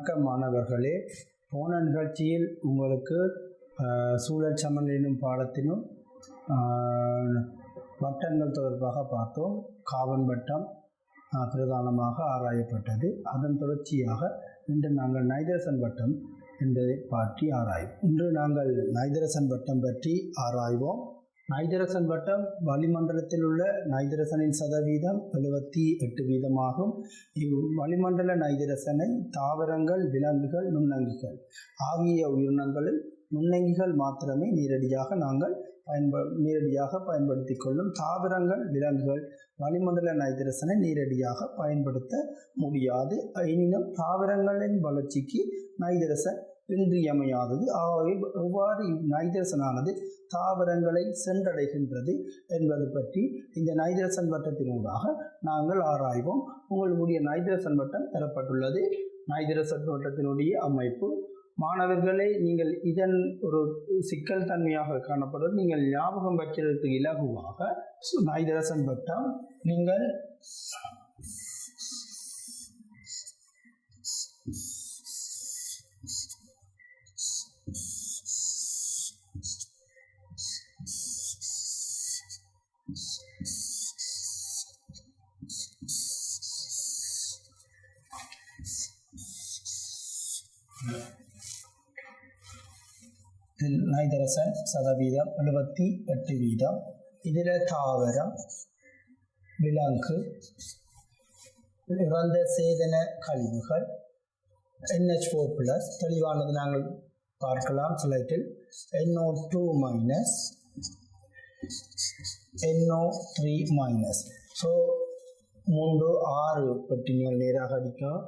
வணக்கம் மாணவர்களே. போன நிகழ்ச்சியில் உங்களுக்கு சூழல் சமநிலை எனும் பாடத்திலும் வட்டங்கள் தொடர்பாக பார்த்தோம். கார்பன் வட்டம் பிரதானமாக ஆராயப்பட்டது. அதன் தொடர்ச்சியாக இன்று நாங்கள் நைதரசன் வட்டம் என்பதை பற்றி ஆராய்வோம். இன்று நாங்கள் நைதரசன் வட்டம் பற்றி ஆராய்வோம். நைதரசன் வட்டம் வளிமண்டலத்தில் உள்ள நைதரசனின் சதவீதம் 78% வளிமண்டல நைதரசனை தாவரங்கள், விலங்குகள், நுண்ணங்கிகள் ஆகிய உயிரினங்களில் நுண்ணங்கிகள் மாத்திரமே நேரடியாக பயன்படுத்தி கொள்ளும். தாவரங்கள், விலங்குகள் வளிமண்டல நைதரசனை நேரடியாக பயன்படுத்த முடியாது. எனினும் தாவரங்களின் வளர்ச்சிக்கு நைதரசன் இன்றியமையாதது. ஆகவே எவ்வாறு நைதரசனானது தாவரங்களை சென்றடைகின்றது என்பது பற்றி இந்த நைதரசன் வட்டத்தினூடாக நாங்கள் ஆராய்வோம். உங்களுடைய நைதரசன் வட்டம் தரப்பட்டுள்ளது. நைதரசன் வட்டத்தினுடைய அமைப்பு மாணவர்களே, நீங்கள் இதன் ஒரு சிக்கல் தன்மையாக காணப்படுவது நீங்கள் ஞாபகம் வைக்கிறதுக்கு இலகுவாக நைதரசன் வட்டம் நீங்கள் நைதரசன் சதவீதம் 78%. இதில் தாவரம், விலங்கு, இறந்த சேதன கழிவுகள், NH4+, தெளிவானது நாங்கள் பார்க்கலாம் ஸ்லைட்டில், NO2-, NO3-. ஸோ 3-6 பற்றி நீங்கள் நேராக அடிக்கலாம்.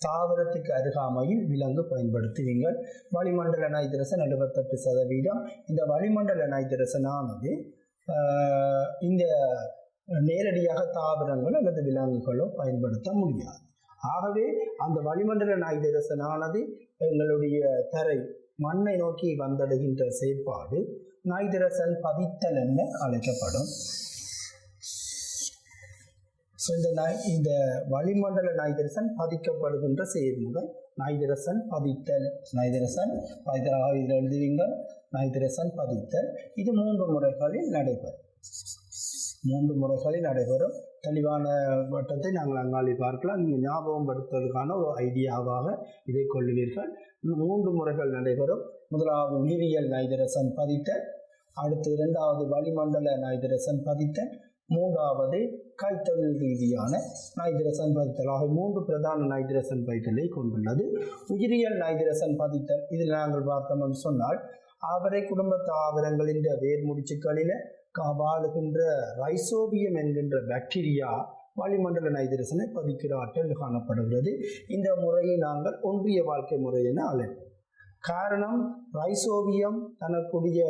தாவரத்துக்கு அருகாமையில் விலங்கு பயன்படுத்துவீங்கள். வளிமண்டல நைதரசன் 78%. இந்த வளிமண்டல நைதரசனானது இந்த நேரடியாக தாவரங்கள் அல்லது விலங்குகளோ பயன்படுத்த முடியாது. ஆகவே அந்த வளிமண்டல நைதரசனானது எங்களுடைய தரை மண்ணை நோக்கி வந்தடைகின்ற செயற்பாடு நைதரசன் பதித்தல் என அழைக்கப்படும். ஸோ இந்த வளிமண்டல நைதரசன் பதிக்கப்படுகின்ற செயல்முறை நைதரசன் பதித்தல். இதில் எழுதுவீங்கள் நைதரசன் பதித்தல். இது 3 முறைகளில் நடைபெறும். தெளிவான வட்டத்தை நாங்கள் அங்காளி பார்க்கலாம். நீங்கள் ஞாபகம் படுத்துவதற்கான ஒரு ஐடியாவாக இதை கொள்ளுவீர்கள். 3 முறைகள் நடைபெறும். முதலாவது உயிரியல் நைதரசன் பதித்தல், அடுத்து 2வது வளிமண்டல நைதரசன் பதித்தல், 3வது கைத்தொழில் ரீதியான நைதரசன் பதித்தல். ஆக 3 பிரதான நைதரசன் பதித்தலை கொண்டுள்ளது. உயிரியல் நைதரசன் பதித்தல் இதில் நாங்கள் பார்த்தோம் என்று சொன்னால், அவரை குடும்ப தாவரங்களின் வேர் முடிச்சுக்களில் வாழுகின்ற ரைசோபியம் என்கின்ற பாக்டீரியா வளிமண்டல நைதரசனை பதிக்கிற ஆற்றல் காணப்படுகிறது. இந்த முறையை நாங்கள் ஒன்றிய வாழ்க்கை முறை என அழைப்போம். காரணம், ரைசோபியம் தனக்குரிய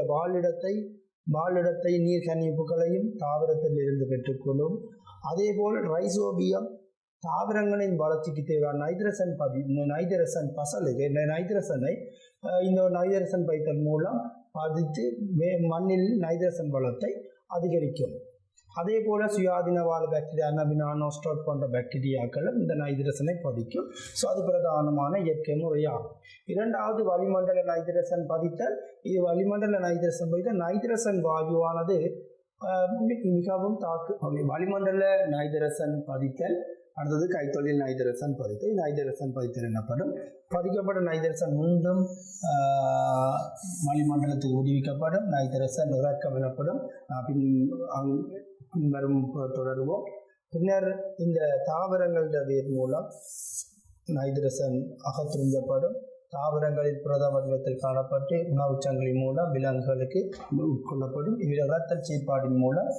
வாழிடத்தை நீர் கனிப்புகளையும் தாவரத்தில் இருந்து பெற்றுக்கொள்ளும். அதேபோல் ரைசோபியம் தாவரங்களின் வளர்ச்சிக்கு தேவையான நைதரசன் நைதரசனை இந்த நைதரசன் பைத்தல் மூலம் பதித்து மண்ணில் நைதரசன் வளத்தை அதிகரிக்கும். அதே போல சுயாதீன வாழ பாக்டீரியா, அனபினானோஸ்டோட் போன்ற பாக்டீரியாக்களும் இந்த நைதரசனை பதிக்கும். ஸோ அது பிரதானமான இயற்கை முறையாகும். 2வது வளிமண்டல நைதரசன் பதித்தல். இது வளிமண்டல நைதரசன் பதித்தல். நைதரசன் வாயுவானது மிகவும் வளிமண்டல நைதரசன் பதித்தல். அடுத்தது கைத்தொழில் நைதரசன் பதித்தல். நைதரசன் பதித்தல் எனப்படும். பதிக்கப்பட்ட நைதரசன் மீண்டும் வளிமண்டலத்துக்கு விடுவிக்கப்படும். நைதரசன் இறக்கம் எனப்படும். பின்வரும் தொடருவோம். பின்னர் இந்த தாவரங்கள வேர் மூலம் நைதரசன் அகற்றுஞ்சப்படும். தாவரங்களில் புரத வடிவத்தில் காணப்பட்டு உணவுச் சங்கிலி மூலம் விலங்குகளுக்கு உட்கொள்ளப்படும். இவ்விரத்தல் செயற்பாடின் மூலம்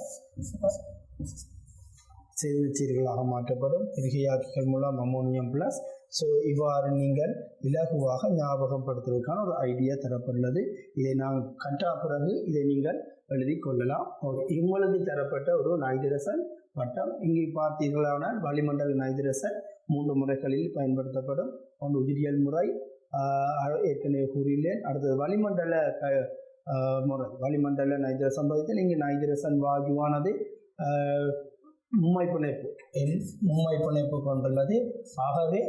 சேதச்சீர்களாக மாற்றப்படும். இருகையாக்கிகள் மூலம் அமோனியம் +. ஸோ இவ்வாறு நீங்கள் இலகுவாக ஞாபகம் படுத்துவதற்கான ஒரு ஐடியா தரப்பட்டுள்ளது. இதை நாங்கள் கற்ற பிறகு இதை நீங்கள் எழுதி கொள்ளலாம். உங்களுக்கு தரப்பட்ட ஒரு நைதரசன் வட்டம். இங்கே பார்த்தீர்களானால் வளிமண்டல நைதரசன் 3 முறைகளில் பயன்படுத்தப்படும். ஒன்று உயிரியல் முறை, ஏற்கனவே கூறியுள்ளேன். அடுத்தது வளிமண்டல முறை, வளிமண்டல நைதரசன் பதித்தல். இங்கே நைதரசன் வாயுவானது மும்மை பிணைப்பு கொண்டுள்ளது. ஆகவே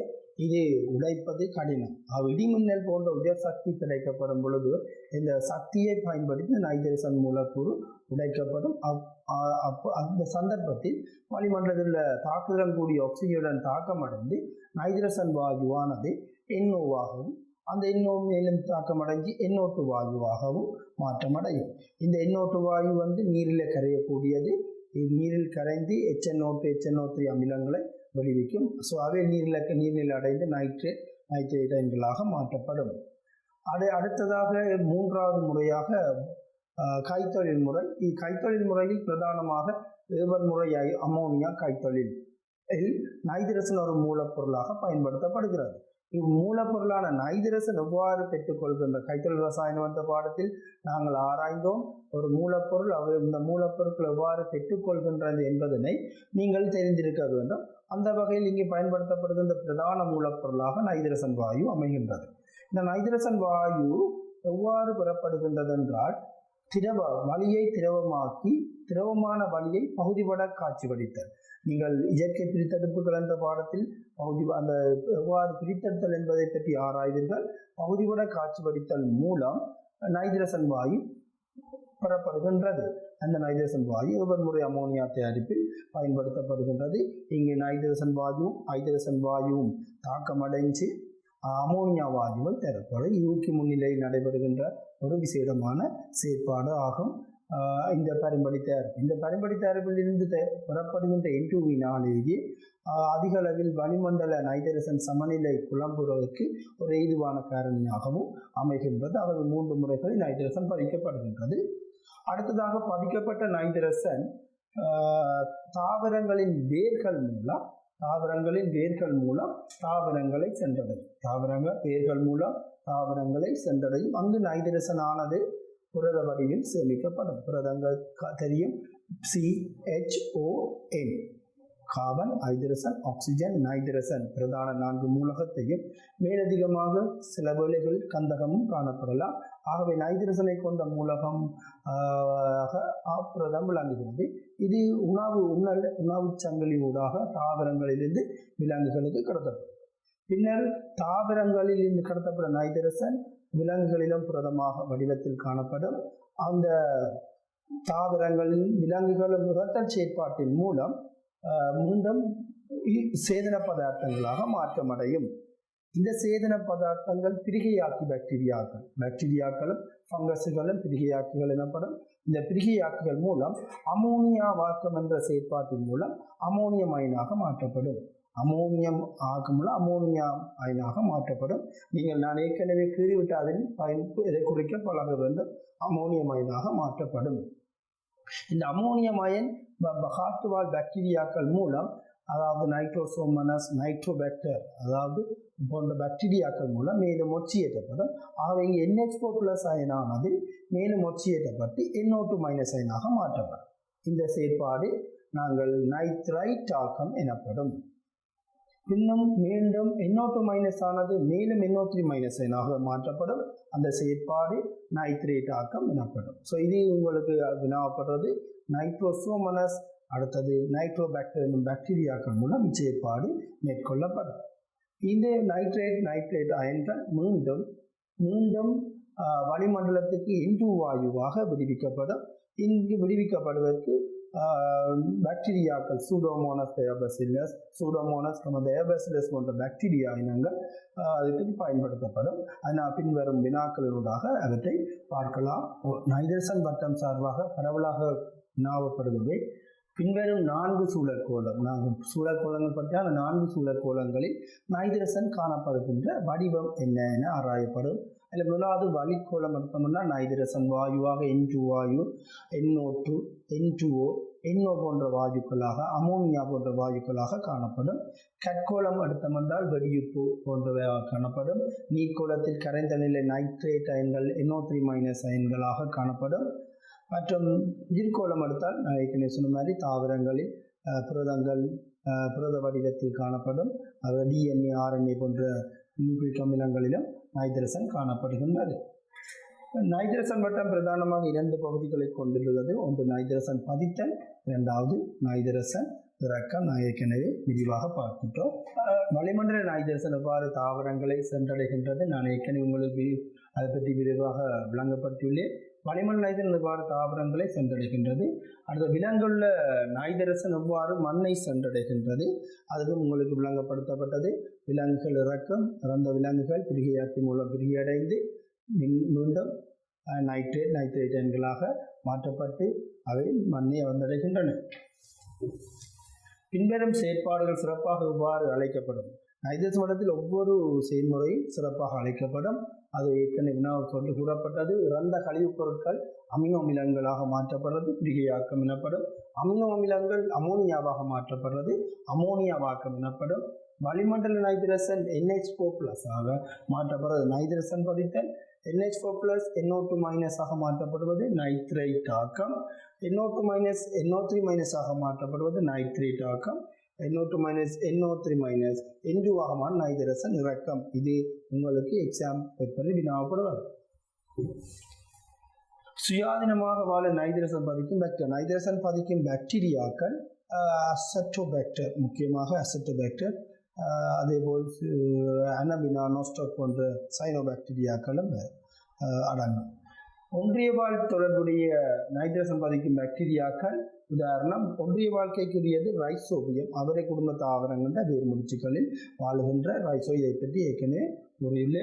இது உடைப்பது கடினம். இடிமின்னல் போன்ற உயர் சக்தி கிடைக்கப்படும் பொழுது இந்த சக்தியை பயன்படுத்தி நைட்ரசன் மூலக்கூறு உடைக்கப்படும். அந்த சந்தர்ப்பத்தில் வளிமண்டலத்தில் தாக்குதல் கூடிய ஆக்சிஜனுடன் தாக்கமடைந்து நைட்ரசன் வாயுவானது NOவாகவும் அந்த NO மேலும் தாக்கமடைஞ்சு NO2 வாயுவாகவும் மாற்றமடையும். இந்த NO2 வாயு நீரில் கரையக்கூடியது. நீரில் கரைந்து HNO2 HNO3 அமிலங்களை விடுவிக்கும். ஸோ அவை நீர்நிலை அடைந்து நைட்ரேட் அயன்களாக மாற்றப்படும். அடுத்ததாக மூன்றாவது முறையாக கைத்தொழில் முறை. கைத்தொழில் முறையில் பிரதானமாக ஏவர் முறை அமோனியா கைத்தொழில் நைட்ரசன் ஒரு மூலப்பொருளாக பயன்படுத்தப்படுகிறது. இம்மூலப்பொருளான நைட்ரசன் எவ்வாறு பெற்றுக்கொள்கின்ற கைத்தொழில் ரசாயனம் என்ற பாடத்தில் நாங்கள் ஆராய்ந்தோம். ஒரு மூலப்பொருள் இந்த மூலப்பொருட்கள் எவ்வாறு பெற்றுக்கொள்கின்றது என்பதனை நீங்கள் தெரிந்திருக்க வேண்டும். அந்த வகையில் இங்கே பயன்படுத்தப்படுகின்ற பிரதான மூலப்பொருளாக நைட்ரசன் வாயு அமைகின்றது. இந்த நைட்ரசன் வாயு எவ்வாறு பெறப்படுகின்றது என்றால் வளியை திரவமாக்கி திரவமான வளியை பகுதிபட காட்சிப்படுத்தல். நீங்கள் இயற்கை பிரித்தெடுப்புகள் என்ற பாடத்தில் அந்த எவ்வாறு பிரித்தெடுத்தல் என்பதை பற்றி ஆராய்வீர்கள். பகுதிபட காட்சிப்படுத்தல் மூலம் நைட்ரசன் வாயு பெறப்படுகின்றது. அந்த நைட்ரசன் வாயு ஏவர் முறை அமோனியா தயாரிப்பில் பயன்படுத்தப்படுகின்றது. இங்கு நைட்ரசன் வாயுவும் தாக்கமடைந்து அமோனியா வாயுவை தரப்படும். இயற்கை முன்னிலையில் நடைபெறுகின்ற ஒரு விசேடமான செயற்பாடு ஆகும் இந்த பரிம்படி தயாரிப்பு. இந்த பரிம்படி தயாரிப்பிலிருந்து பெறப்படுகின்ற N2வினாலேயே அதிக அளவில் வளிமண்டல நைட்ரசன் சமநிலை குழம்புவதற்கு ஒரு ஏதுவான காரணியாகவும் அமைகின்றது. அவர்கள் 3 முறைகளில் நைட்ரசன் பதிக்கப்படுகின்றது. அடுத்ததாக பதிக்கப்பட்ட நைட்ரசன் தாவரங்களின் வேர்கள் மூலம் தாவரங்களை சென்றடையும். அங்கு நைட்ரசன் ஆனது புரத வடிவில் சேமிக்கப்படும். புரதங்கள் தெரியும், CHON carbon, hydrogen, oxygen, nitrogen பிரதான 4 மூலகத்தையும் மேலதிகமாக சில வேளைகளில் கந்தகமும் காணப்படலாம். ஆகவே நைட்ரசனை கொண்ட மூலகம் புரதம் விளங்குகிறது. இது உணவு சங்கிலி ஊடாக தாவரங்களிலிருந்து விலங்குகளுக்கு கடத்தப்படும். பின்னர் தாவரங்களில் இருந்து கடத்தப்படும் நைட்ரசன் விலங்குகளிலும் புரதமாக வடிவத்தில் காணப்படும். அந்த தாவரங்களில் விலங்குகளும் இரத்தல் செயற்பாட்டின் மூலம் மீண்டும் சேதன பதார்த்தங்களாக மாற்றமடையும். இந்த சேதன பதார்த்தங்கள் பிரிகையாக்கி பாக்டீரியாக்களும் ஃபங்கஸுகளும் பிரிகையாக்கிகள் எனப்படும். இந்த பிரிகையாக்கிகள் மூலம் அமோனியா வாக்கம் என்ற செயற்பாட்டின் மூலம் அமோனியம் அயனாக மாற்றப்படும். நீங்கள் நான் ஏற்கனவே கீறிவிட்ட அதன் பயன்பு இதை குறிக்க பழக வேண்டும். அமோனியம் அயனாக மாற்றப்படும். இந்த அமோனியம் அயன் காற்றுவாழ் பாக்டீரியாக்கள் மூலம், அதாவது நைட்ரோசோமோனாஸ், நைட்ரோபாக்டர் போன்ற பாக்டீரியாக்கள் மூலம் மேலும் ஒட்சியேற்றப்படும். ஆகவே இங்கே NH4+ அயனானது மேலும் ஒட்சியேற்றப்பட்டு NO2- அயனாக மாற்றப்படும். இந்த செயற்பாடு நாங்கள் நைட்ரைட் ஆக்கம் எனப்படும். இன்னும் மீண்டும் NO2- ஆனது மேலும் NO3- அயனாக மாற்றப்படும். அந்த செயற்பாடு நைட்ரேட் ஆக்கம் எனப்படும். ஸோ இது உங்களுக்கு வினாவப்படுறது நைட்ரோசோமோனாஸ், அடுத்தது நைட்ரோபாக்டர் என்னும் பாக்டீரியாக்கள் மூலம் இச்செயற்பாடு மேற்கொள்ளப்படும். இந்த நைட்ரேட் அயன்கள் மீண்டும் வளிமண்டலத்துக்கு N2 வாயுவாக விடுவிக்கப்படும். இங்கு விடுவிக்கப்படுவதற்கு பாக்டீரியாக்கள் சூடோமோனாஸ் டயாபசில்லஸ் போன்ற பாக்டீரியா இனங்கள் அதுக்கு பயன்படுத்தப்படும். அதனால் பின்வரும் வினாக்களினூடாக அவற்றை பார்க்கலாம். நைட்ரசன் வட்டம் சார்பாக பரவலாக வினாவப்படுவதை பின்வரும் 4 சூழற்கோளம், சூழற்கோளங்கள் பற்றி அந்த 4 சூழற்கோளங்களில் நைட்ரசன் காணப்படுகின்ற வடிவம் என்ன என ஆராயப்படும். அதில் முதலாவது வளிக்கோளம் எடுத்தோம்னா நைட்ரசன் வாயுவாக N2 வாயு, NO2, N2O, NO போன்ற வாயுக்களாக, அமோனியா போன்ற வாயுக்களாக காணப்படும். கற்கோளம் எடுத்தமென்றால் வெடியுப்பு போன்றவையாக காணப்படும். நீர்க்கோளத்தில் கரைந்த நிலை நைட்ரேட் அயன்கள் NO3- அயன்களாக காணப்படும். மற்றும் உயிர்கோளம் எடுத்தால் நான் ஏற்கனவே சொன்ன மாதிரி தாவரங்களில் புரதங்கள் புரத வடிவத்தில் காணப்படும். DNA, RNA போன்ற நியூக்ளிக் அமிலங்களிலும் நைட்ரசன் காணப்படுகின்றது. நைட்ரசன் வட்டம் பிரதானமாக 2 பகுதிகளை கொண்டுள்ளது. ஒன்று நைட்ரசன் பதித்தல், இரண்டாவது நைட்ரசன் இறக்கம் நான் ஏற்கனவே விரிவாக பார்த்துட்டோம். வளிமண்டல நைட்ரசன் எவ்வாறு தாவரங்களை சென்றடைகின்றது நான் ஏற்கனவே உங்களுக்கு அதை பற்றி விரிவாக விளங்கப்படுத்தியுள்ளேன். வளிமண்டல நைட்ரசன் எவ்வாறு தாவரங்களை சென்றடைகின்றது, அடுத்த விலங்குள்ள நைட்ரசன் எவ்வாறு மண்ணை சென்றடைகின்றது அதுவும் உங்களுக்கு விளங்கப்படுத்தப்பட்டது. விலங்குகள் இறக்கம், இறந்த விலங்குகள் பிரிகையாக்கி மூலம் பிரிகையடைந்து மீண்டும் நைட்ரேட் எண்களாக மாற்றப்பட்டு அவை மண்ணை வந்தடைகின்றன. பின்வரும் செயற்பாடுகள் சிறப்பாக இவ்வாறு அழைக்கப்படும். நைட்ரசன் மட்டத்தில் ஒவ்வொரு செயல்முறையும் சிறப்பாக அழைக்கப்படும். அது ஏற்கனவே வினாவில் சொல்லி கூறப்பட்டது. இறந்த கழிவுப் பொருட்கள் அமினோ அமிலங்களாக மாற்றப்படுறது பிரிகையாக்கம் எனப்படும். அமினோ அமிலங்கள் அமோனியாவாக மாற்றப்படுறது அமோனியாவாக்கம் எனப்படும். வளிமண்டல நைட்ரசன் NH4+ ஆக மாற்றப்படுறது நைட்ரசன் பதித்தல். NH4+ NO2- ஆக மாற்றப்படுவது நைட்ரேட் ஆக்கம். NO2- NO3- ஆக மாற்றப்படுவது நைட்ரேட் ஆக்கம். NO2- NO3- N2 ஆகமான நைட்ரசன் இறக்கம். இது உங்களுக்கு எக்ஸாம் பேப்பரில் வினாவப்படுவது. சுயாதீனமாக வாழ நைட்ரசன் பதிக்கும் பாக்டீரியா. நைட்ரசன் பதிக்கும் பாக்டீரியாக்கள் அசெட்டோபாக்டர், முக்கியமாக அசெட்டோபாக்டர், அதேபோல் அனபினா, நோஸ்டாக் போன்ற சைனோபாக்டீரியாக்களும் அடங்கும். ஒன்றிய வாழ் தொடர்புடைய நைட்ரசன் பதிக்கும் பாக்டீரியாக்கள் உதாரணம் ஒன்றிய வாழ்க்கைக்குரியது ரைசோபியம். அவரை குடும்ப தாவரங்கள் வேறு முடிச்சுக்களில் வாழுகின்ற ரைசோ. இதை பற்றி ஏற்கனவே முறையில்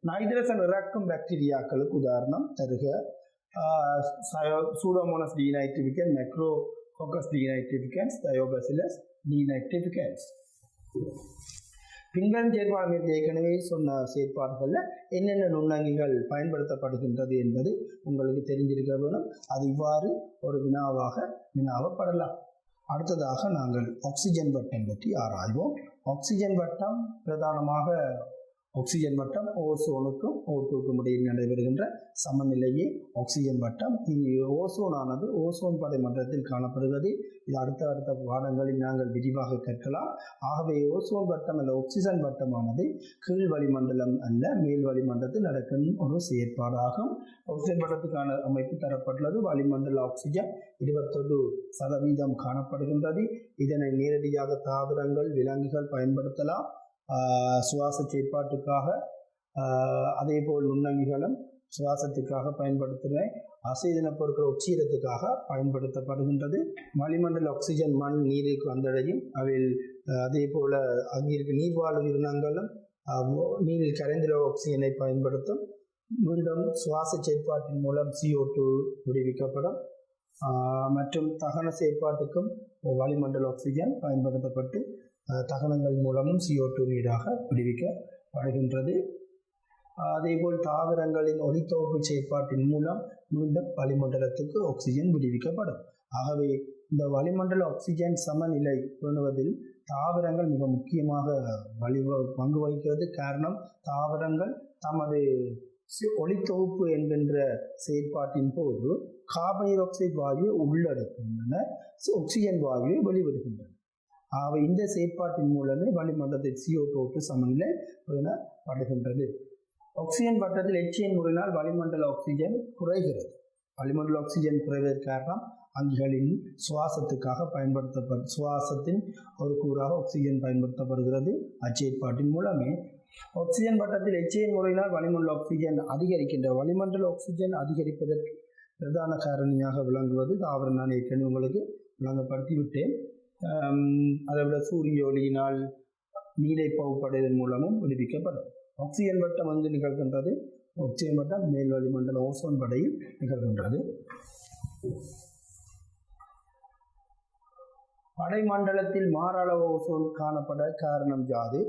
நைட்ரசன் இறக்கும் பாக்டீரியாக்களுக்கு உதாரணம் தருக. சூடோமோனஸ் டிநைட்ரிஃபிகன்ஸ், மைக்ரோகோக்கஸ் டிநைட்ரிஃபிகன்ஸ், தயோபசிலஸ் டிநைட்ரிஃபிகன்ஸ். பின்வரும் செயற்பாடுகள் ஏற்கனவே சொன்ன செயற்பாடுகளில் என்னென்ன நுண்ணங்கிகள் பயன்படுத்தப்படுகின்றது என்பது உங்களுக்கு தெரிஞ்சிருக்க வேணும். அது இவ்வாறு ஒரு வினாவப்படலாம். அடுத்ததாக நாங்கள் ஆக்சிஜன் வட்டம் பற்றி ஆராய்வோம். ஆக்சிஜன் வட்டம் பிரதானமாக ஆக்சிஜன் வட்டம் ஓசோனுக்கும் O2க்கும் இடையில் நடைபெறுகின்ற சமநிலையே ஆக்சிஜன் வட்டம். இது ஓசோனானது ஓசோன் படை மண்டலத்தில் காணப்படுகிறது. இது அடுத்த பாடங்களில் நாங்கள் விரிவாக கற்கலாம். ஆகவே ஓசோன் வட்டம் அல்ல ஆக்சிஜன் வட்டமானது கீழ் வளிமண்டலம் அல்ல மேல் வளிமண்டலத்தில் நடக்கும் ஒரு செயற்பாடாகும். ஆக்சிஜன் வட்டத்துக்கான அமைப்பு தரப்பட்டுள்ளது. வளிமண்டல ஆக்சிஜன் 21% காணப்படுகின்றது. இதனை நேரடியாக தாவரங்கள் விலங்குகள் பயன்படுத்தலாம் சுவாச செயற்பாட்டுக்காக. அதேபோல் நுண்ணங்கிகளும் சுவாசத்துக்காக பயன்படுத்துகிற அசைதின பொருட்கள் ஒட்சீரத்துக்காக பயன்படுத்தப்படுகின்றது. வளிமண்டல ஆக்சிஜன் மண் நீருக்கு வந்தடையும். அவையில் அதே போல் அங்கே இருக்க நீர்வாழ் உயிரினங்களும் நீரில் கரைந்துள்ள ஆக்சிஜனை பயன்படுத்தும். மீண்டும் சுவாச செயற்பாட்டின் மூலம் CO2 விடுவிக்கப்படும். மற்றும் தகன செயற்பாட்டுக்கும் வளிமண்டல ஆக்சிஜன் பயன்படுத்தப்பட்டு தகனங்கள் மூலமும் CO2 நீராக விடுவிக்கப்படுகின்றது. அதேபோல் தாவரங்களின் ஒளித்தொகுப்பு செயற்பாட்டின் மூலம் மீண்டும் வளிமண்டலத்துக்கு ஆக்சிஜன் விடுவிக்கப்படும். ஆகவே இந்த வளிமண்டல ஆக்சிஜன் சமநிலை பேணுவதில் தாவரங்கள் மிக முக்கியமாக பங்கு வகிக்கிறது. காரணம் தாவரங்கள் தமது ஒளித்தொகுப்பு என்கின்ற செயற்பாட்டின் போது கார்பன் ஆக்சைடு வாயுவை உள்ளடக்குகின்றன, ஆக்சிஜன் வாயுவை வெளிவிடுகின்றன. ஆகவே இந்த செயற்பாட்டின் மூலமே வளிமண்டலத்தில் CO2 சமநிலை பேணப்படுகின்றது. ஆக்சிஜன் வட்டத்தில் HCN முறையினால் வளிமண்டல ஆக்சிஜன் குறைகிறது. வளிமண்டல ஆக்சிஜன் குறைவதற்கு காரணம் அங்கிகளின் சுவாசத்துக்காக சுவாசத்தின் ஒரு கூறாக ஆக்சிஜன் பயன்படுத்தப்படுகிறது. அச்செயற்பாட்டின் மூலமே ஆக்சிஜன் வட்டத்தில் HCN முறையினால் வளிமண்டல ஆக்சிஜன் அதிகரிக்கின்ற. வளிமண்டல ஆக்சிஜன் அதிகரிப்பதற்கு பிரதான காரணியாக விளங்குவது தாவர. நான் ஏற்கனவே உங்களுக்கு விளங்கப்படுத்தி விட்டேன். அதை விட சூரிய ஒளியினால் நீரை பகுப்படைவதன் மூலமும் விடுவிக்கப்படும். ஆக்சிஜன் வட்டம் வந்து நிகழ்கின்றது. ஆக்சிஜன் வட்டம் மேல் வளிமண்டல ஓசோன் படையில் நிகழ்கின்றது. படைமண்டலத்தில் மாறளவு ஓசோன் காணப்பட காரணம் யாது?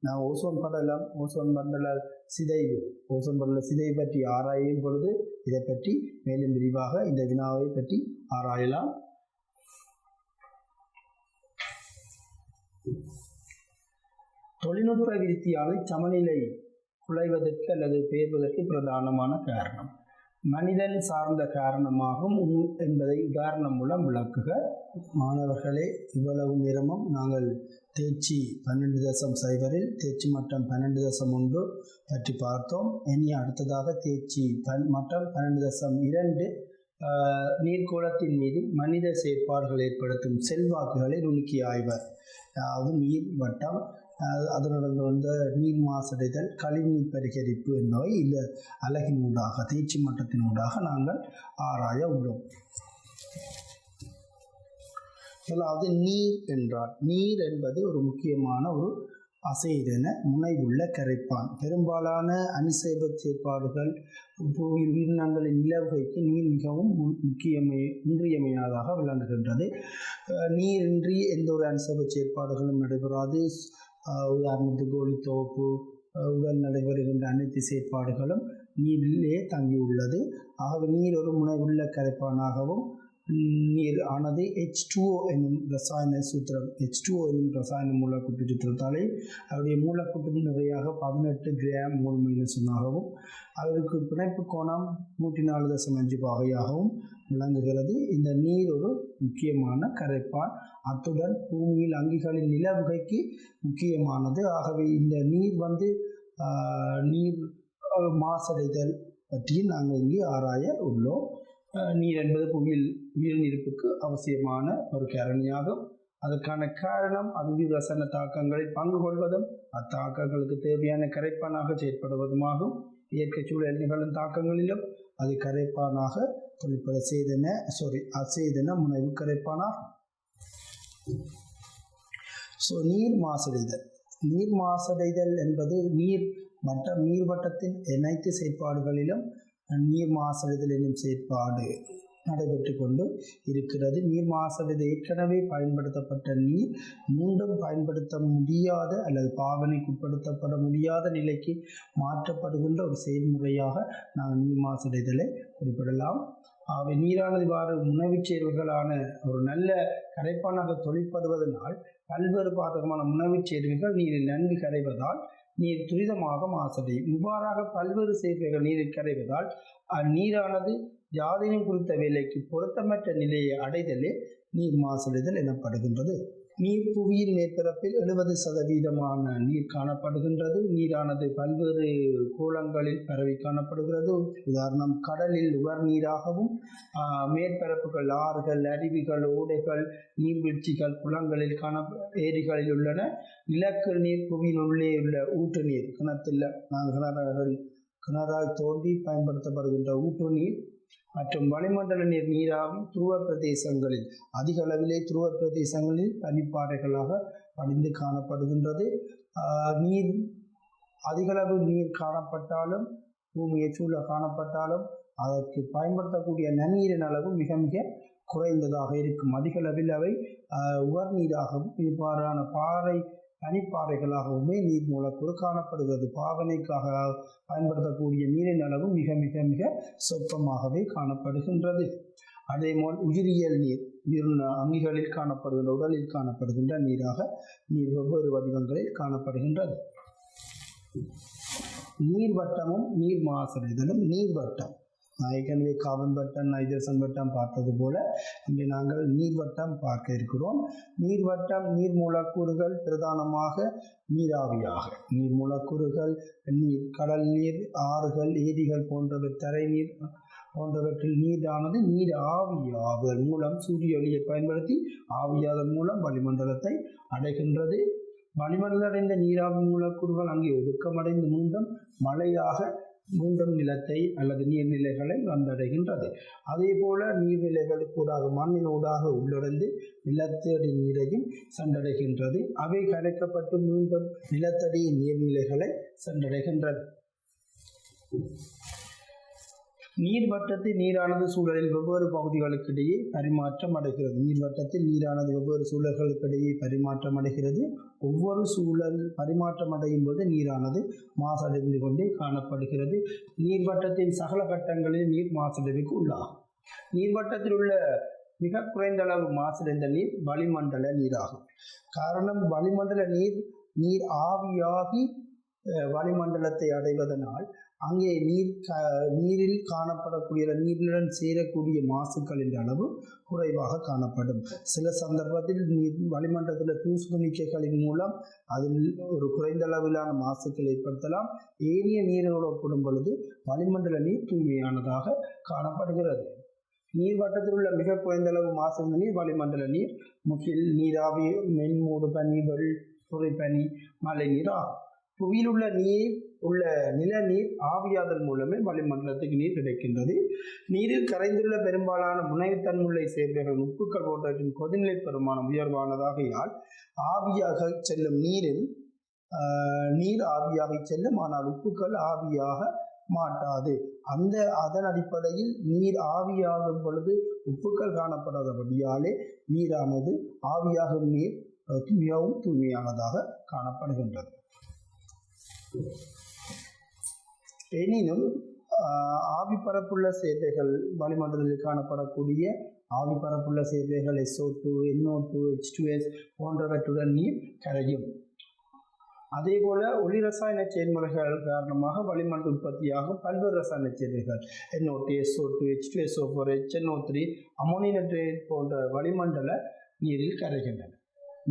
நான் ஓசோன் மண்டல சிதைவு பற்றி ஆராயும் பொழுது இதை பற்றி மேலும் விரிவாக இந்த வினாவை பற்றி ஆராயலாம். தொழில்நுட்ப விருத்தியால் சமநிலை குலைவதற்கு அல்லது பெயர்வதற்கு பிரதானமான காரணம் மனிதன் சார்ந்த காரணமாகும் என்பதை உதாரணம் மூலம் விளக்குக. மாணவர்களே, இவ்வளவு நேரமும் நாங்கள் தேர்ச்சி 12.0 தேர்ச்சி மட்டம் 12.1 பற்றி பார்த்தோம். இனி அடுத்ததாக தேர்ச்சி மட்டம் 12.2 நீர்கோளத்தின் மீது மனித செயற்பாடுகள் ஏற்படுத்தும் செல்வாக்குகளை நுணுக்கி ஆய்வர். அதாவது நீர் வட்டம், அதனுடன் வந்த நீர் மாசடைதல், கழிவுநீர் பரிகரிப்பு என்பவை இந்த அலகின் ஊடாக, தேர்ச்சி மட்டத்தின் ஊடாக நாங்கள் ஆராய உள்ளோம். அதாவது நீர் என்றால், நீர் என்பது ஒரு முக்கியமான ஒரு அசைதென முனைவுள்ள கரைப்பான். பெரும்பாலான அனுசேப செயற்பாடுகள் உயிரினங்களின் நிலவுகைக்கு நீர் மிகவும் இன்றியமையாததாக விளங்குகின்றது. நீரின்றி எந்த ஒரு அனுசேப செயற்பாடுகளும் நடைபெறாது. உதாரணத்துக்கு ஒளித்தொகுப்பு, உடல் நடைபெறுகின்ற அனைத்து செயற்பாடுகளும் நீரிலே தங்கியுள்ளது. ஆகவே நீர் ஒரு முனைவுள்ள கரைப்பானாகவும், நீர் ஆனது H2O என்னும் ரசாயன சூத்திரம், H2O என்னும் ரசாயன மூலக்கூட்டு சூத்திரத்தாலே அவருடைய மூலக்கூட்டு நிறையாக 18 கிராம் மோல் மைனஸாகவும், அவருக்கு பிணைப்பு கோணம் 104.5 பாகையாகவும் விளங்குகிறது. இந்த நீர் ஒரு முக்கியமான கரைப்பான், அத்துடன் பூமியில் அங்கிகளின் நிலவுகைக்கு முக்கியமானது. ஆகவே இந்த நீர் நீர் மாசடைதல் பற்றி நாங்கள் இங்கே ஆராய உள்ளோம். நீர் என்பது புவியில் உயிர்நிருப்புக்கு அவசியமான ஒரு காரணியாகும். அதற்கான காரணம் அது உயிர் ரசாயன தாக்கங்களில் பங்கு கொள்வதும் அத்தாக்கங்களுக்கு தேவையான கரைப்பானாக செயற்படுவதுமாகும். இயற்கை சூழல் நிகழும் தாக்கங்களிலும் அது கரைப்பானாக தொழிற்பட அசேதன முனைவு கரைப்பானாகும். நீர் மாசடைதல். நீர் மாசடைதல் என்பது நீர்வட்டத்தின் அனைத்து செயற்பாடுகளிலும் நீர் மாசடைதல் என்னும் செயற்பாடு நடைபெற்று கொண்டு இருக்கிறது. நீர் மாசடைதல் ஏற்கனவே பயன்படுத்தப்பட்ட நீர் மீண்டும் பயன்படுத்த முடியாத அல்லது பாவனைக்கு உட்படுத்தப்பட முடியாத நிலைக்கு மாற்றப்படுகின்ற ஒரு செயல்முறையாக நாங்கள் நீர் மாசடைதலை குறிப்பிடலாம். அவை நீரானது இவ்வாறு முனைவுச் சேர்வுகளான ஒரு நல்ல கரைப்பானாக தொழிற்படுவதனால் பல்வேறு பாதகமான முனைவுச் சேர்வுகள் நீரில் நன்கு கரைவதால் நீர் துரிதமாக மாசடையும். இவ்வாறாக பல்வேறு சேர்க்கைகள் நீரில் கரைவதால் அந்நீரானது யாதேனும் குறித்த வேலைக்கு பொருத்தமற்ற நிலையை அடைதலே நீர் மாசடைதல் எனப்படுகின்றது. நீர் புவியின் மேற்பரப்பில் 70% நீர் காணப்படுகின்றது. நீரானது பல்வேறு கோளங்களில் பரவி காணப்படுகிறது. உதாரணம், கடலில் உவர் நீராகவும், மேற்பரப்புகள் ஆறுகள், அருவிகள், ஓடைகள், நீர்வீழ்ச்சிகள், குளங்களில் ஏரிகளில் உள்ளன. நிலக்கரி நீர் புவியின் உள்ளே உள்ள ஊற்று நீர், கிணறாய் தோண்டி பயன்படுத்தப்படுகின்ற ஊற்று நீர் மற்றும் வளிமண்டல நீர் நீராவி துருவ பிரதேசங்களில், அதிக அளவிலே துருவ பிரதேசங்களில் பனிப்பாறைகளாக படிந்து காணப்படுகின்றது. நீர் அதிகளவு நீர் காணப்பட்டாலும், பூமியை சூழ காணப்பட்டாலும் அதற்கு பயன்படுத்தக்கூடிய நன்னீரின் அளவு மிக மிக குறைந்ததாக இருக்கும். அதிகளவில் அவை உவர் நீராகவும் இவ்வாறான பனிப்பாறைகளாகவுமே நீர் மூலக்கூறு காணப்படுகிறது. பாவனைக்காக பயன்படுத்தக்கூடிய நீரின் அளவு மிக மிக மிக சொற்பமாகவே காணப்படுகின்றது. அதேபோல் உயிரியல் நீர், அங்கிகளில் காணப்படுகின்ற, உடலில் காணப்படுகின்ற நீராக நீர் வெவ்வேறு வடிவங்களில் காணப்படுகின்றது. நீர்வட்டமும் நீர் மாசடைதலும். நீர்வட்டம் ஏற்கனவே கார்பன் வட்டம், நைட்ரசன் வட்டம் பார்த்தது போல இங்கே நாங்கள் நீர்வட்டம் பார்க்க இருக்கிறோம். நீர்வட்டம் நீர் மூலக்கூறுகள் பிரதானமாக நீராவியாக, நீர் மூலக்கூறுகள் கடல் நீர், ஆறுகள், ஏரிகள் தரை நீர் போன்றவற்றில் நீரானது நீர் ஆவியாதல் மூலம் சூரிய ஒளியை பயன்படுத்தி ஆவியாதல் மூலம் வளிமண்டலத்தை அடைகின்றது. வளிமண்டலம் அடைந்த நீராவி மூலக்கூறுகள் அங்கே ஒடுக்கமடைந்து மீண்டும் நிலத்தை அல்லது நீர்நிலைகளை வந்தடைகின்றது. அதே போல நீர்நிலைகளுக்கூடாக மண்ணினூடாக உள்ளிருந்து நிலத்தடி நீரையும் சென்றடைகின்றது. அவை கரைக்கப்பட்டு மீண்டும் நிலத்தடி நீர்நிலைகளை சென்றடைகின்றது. நீர்வட்டத்தில் நீரானது சூழலில் வெவ்வேறு பகுதிகளுக்கிடையே பரிமாற்றம் அடைகிறது. நீர்வட்டத்தில் நீரானது வெவ்வேறு சூழல்களுக்கிடையே பரிமாற்றம் அடைகிறது. ஒவ்வொரு சூழல் பரிமாற்றம் அடையும் போது நீரானது மாசடைந்து கொண்டே காணப்படுகிறது. நீர்வட்டத்தின் சகல கட்டங்களில் நீர் மாசடைவுக்கு உள்ளாகும். நீர்வட்டத்தில் உள்ள மிக குறைந்த அளவு மாசடைந்த நீர் வளிமண்டல நீராகும். காரணம், வளிமண்டல நீர் ஆவியாகி வளிமண்டலத்தை அடைவதனால் அங்கே நீரில் காணப்படக்கூடிய, நீருடன் சேரக்கூடிய மாசுக்களின் அளவு குறைவாக காணப்படும். சில சந்தர்ப்பத்தில் வளிமண்டலத்தில் தூசுணிக்கைகளின் மூலம் அதில் ஒரு குறைந்த அளவிலான மாசுக்கள் ஏற்படுத்தலாம். ஏனைய நீரோடு ஒப்பிடும் பொழுது வளிமண்டல நீர் தூய்மையானதாக காணப்படுகிறது. நீர்வட்டத்தில் உள்ள மிக குறைந்த அளவு மாசடைந்த நீர் வளிமண்டல நீர், முகில், நீராவி, மென்மூடு பனி, வெள்துறை பனி, மழை நீர் ஆகும். புவியில் உள்ள நிலநீர் ஆவியாதல் மூலமே வளிமண்டலத்துக்கு நீர் கிடைக்கின்றது. நீரில் கரைந்துள்ள பெரும்பாலான முனைவுத்தன்முள்ள சேர்வைகள் உப்புக்கள் போன்றவற்றின் கொதிநிலை பெருமானம் உயர்வானதாகையால் ஆவியாக செல்லும் நீர் ஆவியாக செல்லும், ஆனால் உப்புக்கள் ஆவியாக மாட்டாது. அதன் அடிப்படையில் நீர் ஆவியாகும் பொழுது உப்புக்கள் காணப்படாதபடியாலே நீரானது ஆவியாகும் நீர் மிகவும் தூய்மையானதாக காணப்படுகின்றது. எனினும் ஆவிப்பரப்புள்ள சேர்வைகள், வளிமண்டலத்தில் காணப்படக்கூடிய ஆவிப்பரப்புள்ள சேர்வைகள் SO2, NO2, H2S போன்றவற்றுடன் நீர் கரையும். அதேபோல ஒளி ரசாயன செயல்முறைகள் காரணமாக வளிமண்டல உற்பத்தியாகும் பல்வேறு ரசாயன சேர்வைகள் NO2, SO2, H2SO4, HNO3, ammonium nitrate போன்ற வளிமண்டல நீரில் கரைகின்றன.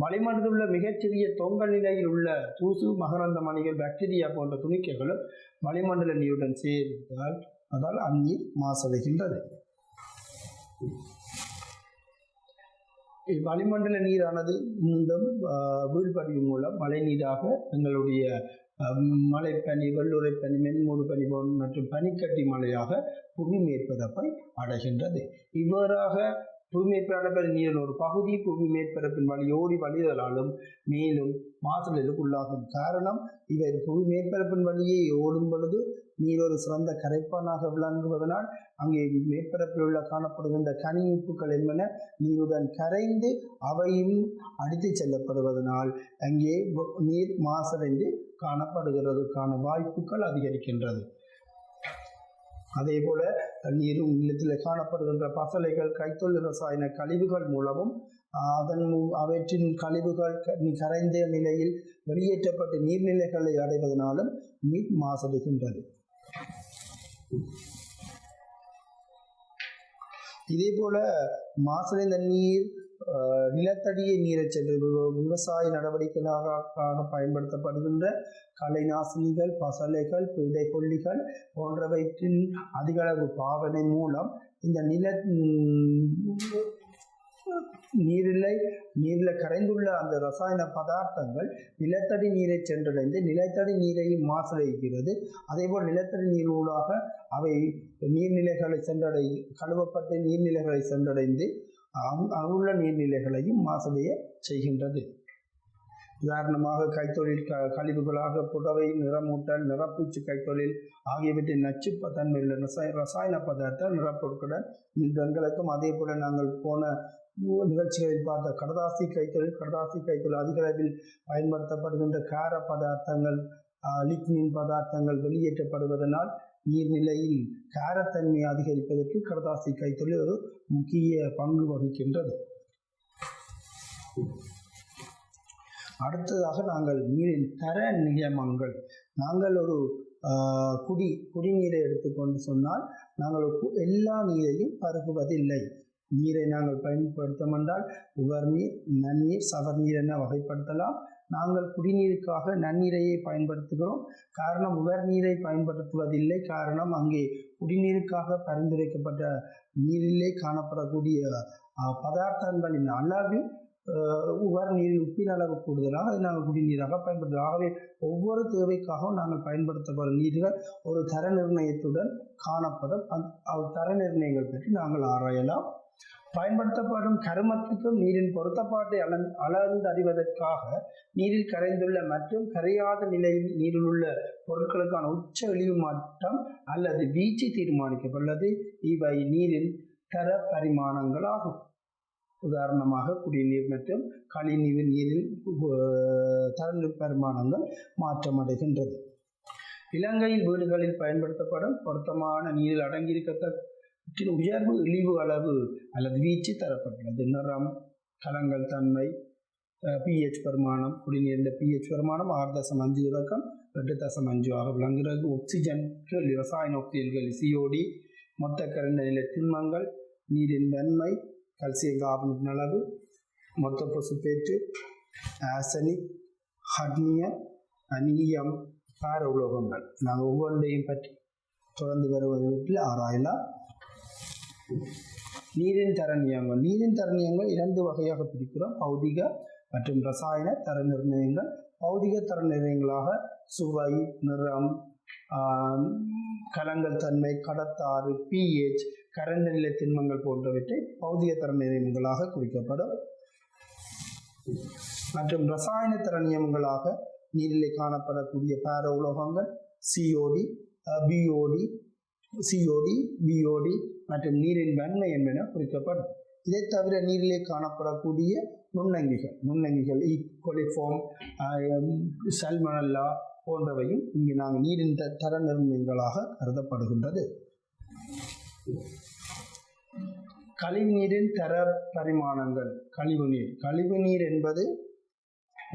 வளிமண்டலத்தில் உள்ள மிகச்சிறிய தொங்கல் நிலையில் உள்ள தூசு, மகரந்த மணிகள், பாக்டீரியா போன்ற துணிக்கைகளும் வளிமண்டல நீருடன் சேர்ந்தால் அந்நீர் மாசடைகின்றது. வளிமண்டல நீரானது மீண்டும் வீழ்படிவு மூலம் மழை நீராக எங்களுடைய மலைப்பனி, வெள்ளுரை பனி, மென்மூடு பனி மற்றும் பனிக்கட்டி மழையாக புவி மேற்பரப்பை அடைகின்றது. இவ்வாறாக புவி மேற்பரப்பில் நீரின் ஒரு பகுதி புவி மேற்பரப்பின் வழியோடி வழிதலாலும் மேலும் மாசுதலுக்கு உள்ளாகும். காரணம், இவை புவி மேற்பரப்பின் வழியே ஓடும் பொழுது நீர் ஒரு சிறந்த கரைப்பானாக விளங்குவதனால் அங்கே மேற்பரப்பில் உள்ள காணப்படுகின்ற கனி உப்புக்கள் என்பன நீருடன் கரைந்து அவையும் அடித்து செல்லப்படுவதனால் அங்கே நீர் மாசடைந்து காணப்படுகிறதுக்கான வாய்ப்புகள் அதிகரிக்கின்றது. அதே போல நீரும் நிலத்தில் காணப்படுகின்ற பசலைகள், கைத்தொழில் ரசாயன கழிவுகள் மூலமும் அவற்றின் கழிவுகள் கரைந்த நிலையில் வெளியேற்றப்பட்ட நீர்நிலைகளை அடைவதனாலும் நீர் மாசடைகின்றது. இதே போல மாசடைந்த நீர் நிலத்தடியை நீரை சென்று விவசாய நடவடிக்கைகளாக பயன்படுத்தப்படுகின்ற கலைநாசினிகள், பசலைகள், பிடைக்கொல்லிகள் போன்றவற்றின் அதிகளவு பாவனை மூலம் இந்த நீரில் கரைந்துள்ள அந்த ரசாயன பதார்த்தங்கள் நிலத்தடி நீரை சென்றடைந்து நிலத்தடி நீரையும் மாசடைகிறது. அதேபோல் நிலத்தடி நீரூடாக அவை நீர்நிலைகளை கழுவப்பட்ட நீர்நிலைகளை சென்றடைந்து அங்குள்ள நீர்நிலைகளையும் மாசடைய செய்கின்றது. உதாரணமாக கைத்தொழில் கழிவுகளாக புடவை, நிறமூட்டல், நிறப்பூச்சு கைத்தொழில் ஆகியவற்றின் நச்சுத்தன்மையுள்ள ரசாயன பதார்த்த நிறப்பொருட்களுடன் எங்களுக்கும் அதே போல நாங்கள் போன நிகழ்ச்சிகளில் பார்த்த கடதாசி கைத்தொழில் அதிக அளவில் பயன்படுத்தப்படுகின்ற கார பதார்த்தங்கள், லிக்னின் பதார்த்தங்கள் வெளியேற்றப்படுவதனால் நீர்நிலையில் காரத்தன்மை அதிகரிப்பதற்கு கடதாசி கைத்தொழில் ஒரு முக்கிய பங்கு வகிக்கின்றது. அடுத்ததாக நாங்கள் நீரின் தர நியமங்கள். நாங்கள் ஒரு குடிநீரை எடுத்துக்கொண்டு சொன்னால் நாங்கள் எல்லா நீரையும் பருகுவதில்லை. நீரை நாங்கள் பயன்படுத்தம் என்றால் உவர்நீர், நன்னீர், சவர்நீர் என வகைப்படுத்தலாம். நாங்கள் குடிநீருக்காக நன்னீரையே பயன்படுத்துகிறோம். காரணம், உவர்நீரை பயன்படுத்துவதில்லை. காரணம், அங்கே குடிநீருக்காக பரிந்துரைக்கப்பட்ட நீரிலே காணப்படக்கூடிய பதார்த்தங்களின் அளவு உவர் நீரில் உப்பின் அளவு கூடுதலாக அதை நாங்கள் குடிநீராக பயன்படுத்தலாம். ஆகவே ஒவ்வொரு தேவைக்காகவும் நாங்கள் பயன்படுத்தப்படும் நீர்கள் ஒரு தர நிர்ணயத்துடன் காணப்படும். தர நிர்ணயங்கள் பற்றி நாங்கள் ஆராயலாம். பயன்படுத்தப்படும் கருமத்துக்கும் நீரின் பொருத்தப்பாட்டை அளந்தறிவதற்காக நீரில் கரைந்துள்ள மற்றும் கரையாத நிலையில் நீரில் உள்ள பொருட்களுக்கான உச்ச இழிவு மட்டம் அல்லது வீச்சு தீர்மானிக்கப்பட்டுள்ளது. இவை நீரின் தர பரிமாணங்கள் ஆகும். உதாரணமாக குடிநீர் மற்றும் கழிவுநீர் நீரில் தர பரிமாணங்கள் மாற்றமடைகின்றது. இலங்கையில் வீடுகளில் பயன்படுத்தப்படும் பொருத்தமான நீரில் அடங்கியிருக்க உயர்வு இழிவு அளவு அல்லது வீச்சு தரப்பட்டுள்ளது. நிறம், கலங்கள் தன்மை, pH பரிமாணம். குடிநீரின் pH பரிமாணம் 6.5 தொடக்கம் 8.5 ஆக விளங்குகிறது. ஆக்சிஜன், ரசாயன ஆக்சிஜன்கள் COD, மொத்த கரைந்த நிலை திண்மங்கள், நீரின் வெண்மை, கல்சியம் கார்பனேட்டின் அளவு, மொத்த பொசுபேட்டு, ஆசனிக், ஹட்மியம், அனீயம், பார உலோகங்கள். நாங்கள் ஒவ்வொன்றையும் பற்றி தொடர்ந்து வருவதில் ஆராயலாம். நீரின் தரநியங்கள். நீரின் தரநியங்கள் 2 வகையாக பிரிக்கிறோம். பௌதிக மற்றும் ரசாயன தர நிர்ணயங்கள். பௌதிக தர நிர்ணயங்களாக சுவை, நிறம், கலங்கள் தன்மை, கடத்தாறு, pH, கரைந்த நிலை திண்மங்கள் போன்றவற்றை பௌதிக தர நியமங்களாக குறிக்கப்படும். மற்றும் ரசாயன தர நியமங்களாக நீரிலே காணப்படக்கூடிய பார உலோகங்கள் COD, BOD மற்றும் நீரின் வன்மை என்பன குறிக்கப்படும். இதை தவிர நீரிலே காணப்படக்கூடிய நுண்ணங்கிகள் ஈகோலிஃபார்ம், சல்மனல்லா போன்றவையும் இங்கு நாங்கள் நீரின் தர நிர்ணயங்களாக கருதப்படுகின்றது. கழிவுநீரின் தர பரிமாணங்கள். கழிவுநீர் என்பது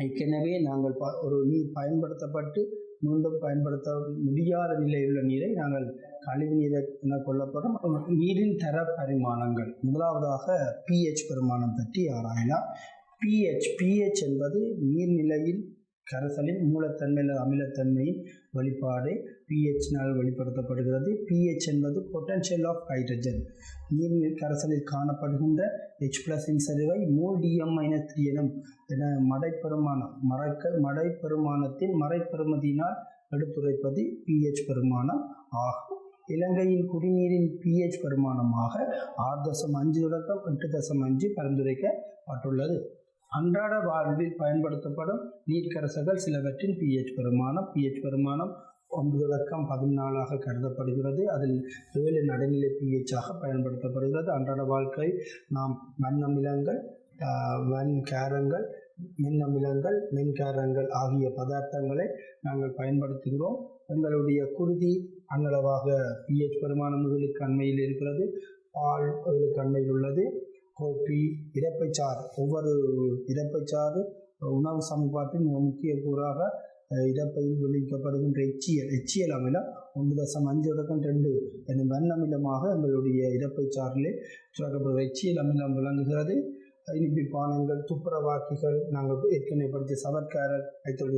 ஏற்கனவே நாங்கள் ஒரு நீர் பயன்படுத்தப்பட்டு மீண்டும் பயன்படுத்த முடியாத நிலையில் உள்ள நீரை நாங்கள் கழிவுநீர் என கொள்ளப்படும். நீரின் தர பரிமாணங்கள். முதலாவதாக pH பெருமானம் பற்றி ஆராயலாம். pH என்பது நீர்நிலையில் கரைசலின் மூலத்தன்மை அல்லது அமிலத்தன்மையின் வெளிப்பாடு pHனால் வெளிப்படுத்தப்படுகிறது. pH என்பது பொட்டன்ஷியல் ஆஃப் ஹைட்ரஜன். நீர் கரைசலில் காணப்படுகின்ற H+ செறிவை மோல் DM-3 என மடைப்பெருமானத்தின் மறைப்பெறுமதியினால் எடுத்துரைப்பது pH பெருமானம் ஆகும். இலங்கையின் குடிநீரின் pH பெருமானமாக 6.5 தொடக்கம் 8.5 பரிந்துரைக்கப்பட்டுள்ளது. அன்றாட வாழ்வில் பயன்படுத்தப்படும் நீர்க்கரைசல்கள் சிலவற்றின் pH பெருமானம் 9.14 கருதப்படுகிறது. அதில் 7 நடுநிலை pH பயன்படுத்தப்படுகிறது. அன்றாட வாழ்க்கை நாம் வண்ணமிலங்கள், வன்காரங்கள், மின்னமிலங்கள், மென்காரங்கள் ஆகிய பதார்த்தங்களை நாங்கள் பயன்படுத்துகிறோம். எங்களுடைய குருதி அன்னளவாக pH பெருமானம் 7க்கு அண்மையில் இருக்கிறது. பால் 7க்கு அண்மையில் உள்ளது. கோப்பி, இறப்பைச்சாறு, ஒவ்வொரு இறப்பைச்சாறு உணவு சமன்பாட்டின் முக்கிய கூறாக இறப்பையில் விளைவிக்கப்படுகின்ற எச்சியல் அமிலம் 1.5-2 எனும் வண்ணமிலமாக எங்களுடைய இறப்பைச்சாறிலே சுரக்கப்படுகிற எச்சியல் அமிலம் விளங்குகிறது. இனிப்பி பானங்கள், துப்புரவாக்கிகள், நாங்கள் ஏற்கனவே படித்த